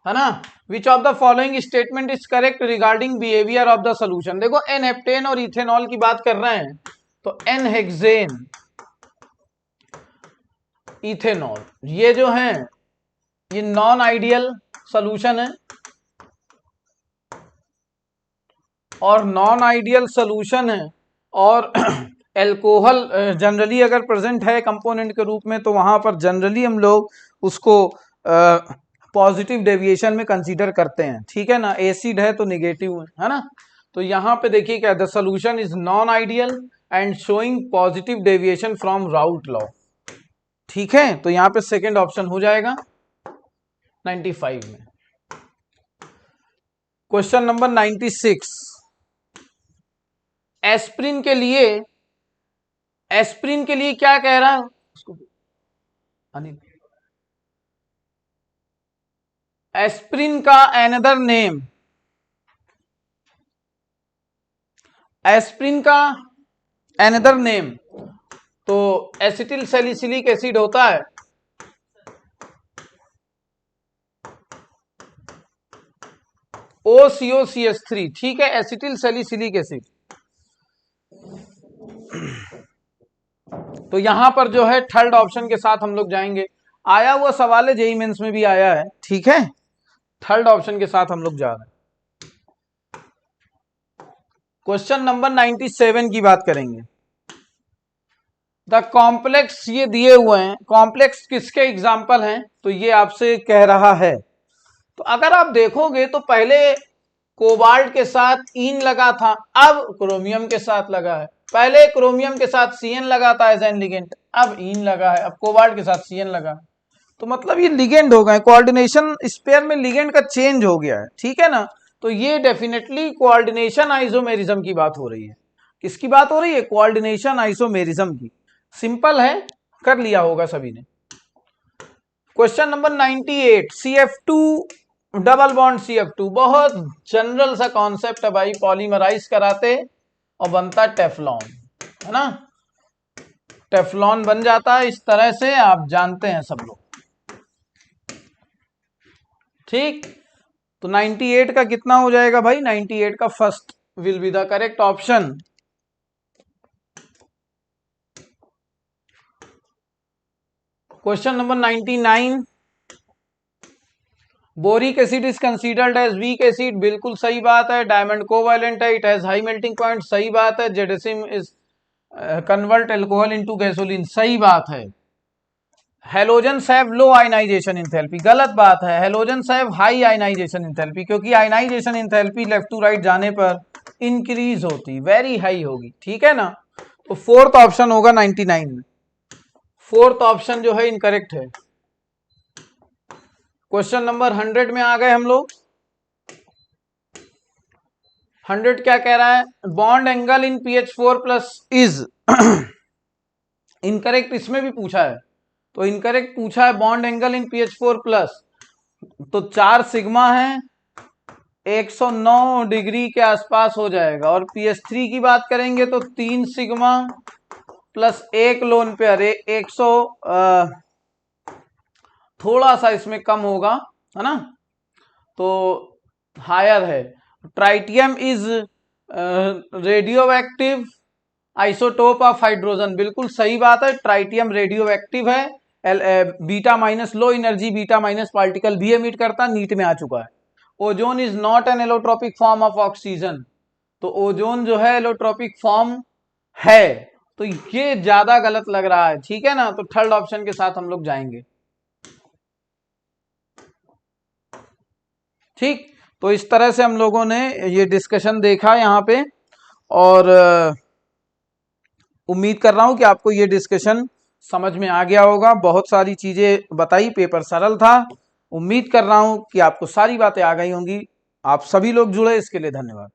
है ना। Which of the following statement is correct regarding behaviour of the solution. देखो n heptane और ethanol की बात कर रहे हैं तो एन हेक्सेन इथेनॉल ये जो है ये नॉन आइडियल सोल्यूशन है, और नॉन आइडियल सोल्यूशन है, और एल्कोहल जनरली अगर प्रेजेंट है कंपोनेंट के रूप में तो वहां पर जनरली हम लोग उसको पॉजिटिव डेविएशन में कंसीडर करते हैं, ठीक है ना। एसिड है तो निगेटिव है ना। तो यहां पे देखिए क्या, the solution is non ideal and showing positive deviation from route law, ठीक है। तो यहां पे सेकेंड ऑप्शन हो जाएगा 95 में। क्वेश्चन नंबर 96, एस्प्रिन के लिए, एस्प्रिन के लिए क्या कह रहा है उसको, एस्प्रिन का एनदर नेम, एस्प्रिन का एनदर नेम, तो एसिटिल सैलिसिलिक एसिड होता है, OCOCH3, ठीक है, एसिटिल सैलिसिलिक एसिड। तो यहां पर जो है थर्ड ऑप्शन के साथ हम लोग जाएंगे, आया हुआ सवाल है, जेईई मेंस में भी आया है, ठीक है। थर्ड ऑप्शन के साथ हम लोग जा रहे हैं। क्वेश्चन नंबर 97 की बात करेंगे। द कॉम्प्लेक्स ये दिए हुए हैं, कॉम्प्लेक्स किसके एग्जाम्पल हैं, तो ये आपसे कह रहा है। तो अगर आप देखोगे तो पहले कोबाल्ट के साथ ईन लगा था, अब क्रोमियम के साथ लगा है। पहले क्रोमियम के साथ सीएन लगा था एज एन लिगेंड, अब ईन लगा है, अब कोबाल्ट के साथ सीएन लगा। तो मतलब ये लिगेंड हो गए, कोऑर्डिनेशन स्पेयर में लिगेंड का चेंज हो गया है, ठीक है ना। तो ये डेफिनेटली कोऑर्डिनेशन आइसोमेरिज्म की बात हो रही है। किसकी बात हो रही है? कोऑर्डिनेशन आइसोमेरिज्म की। सिंपल है, कर लिया होगा सभी ने। Question number 98, CF2 double bond CF2, बहुत जनरल सा कॉन्सेप्ट है भाई, पॉलीमराइज कराते और बनता टेफ्लॉन, है ना। टेफ्लॉन बन जाता है इस तरह से, आप जानते हैं सब लोग, ठीक। तो 98 का कितना हो जाएगा भाई? 98 का first will be the correct option. Question number 99, boric acid is considered as weak acid, बिल्कुल सही बात है। डायमंड कोवैलेंट है, it has high melting point, सही बात है। ZSM is convert alcohol into gasoline, सही बात है। Halogens have low ionisation enthalpy, गलत बात है। Halogens have high ionisation enthalpy, क्योंकि ionisation enthalpy left to right जाने पर इंक्रीज होती, वेरी हाई होगी, ठीक है ना। तो फोर्थ ऑप्शन होगा 99 में, फोर्थ ऑप्शन जो है इनकरेक्ट है। क्वेश्चन नंबर 100 में आ गए हम लोग। 100 क्या कह रहा है? Bond angle in PH4 plus is incorrect, इसमें भी पूछा है, तो इनकरेक्ट पूछा है bond angle in PH4 plus, तो 4 सिग्मा है, 109 डिग्री के आसपास हो जाएगा। और PH3 की बात करेंगे तो 3 सिग्मा प्लस 1 लोन पेयर, 100 थोड़ा सा इसमें कम होगा, है ना, तो हायर है। Tritium is radio active isotope of hydrogen, बिल्कुल सही बात है, ट्राइटियम रेडियो एक्टिव है। Beta minus low energy beta minus particle भी एमिट करता, नीट में आ चुका है। Ozone is not an allotropic form of oxygen, तो ओजोन जो है एलोट्रोपिक फॉर्म है, तो ये ज्यादा गलत लग रहा है, ठीक है ना। तो थर्ड ऑप्शन के साथ हम लोग जाएंगे, ठीक। तो इस तरह से हम लोगों ने ये डिस्कशन देखा यहाँ पे, और उम्मीद कर रहा हूं कि आपको ये डिस्कशन समझ में आ गया होगा। बहुत सारी चीजें बताई, पेपर सरल था। उम्मीद कर रहा हूं कि आपको सारी बातें आ गई होंगी। आप सभी लोग जुड़े, इसके लिए धन्यवाद।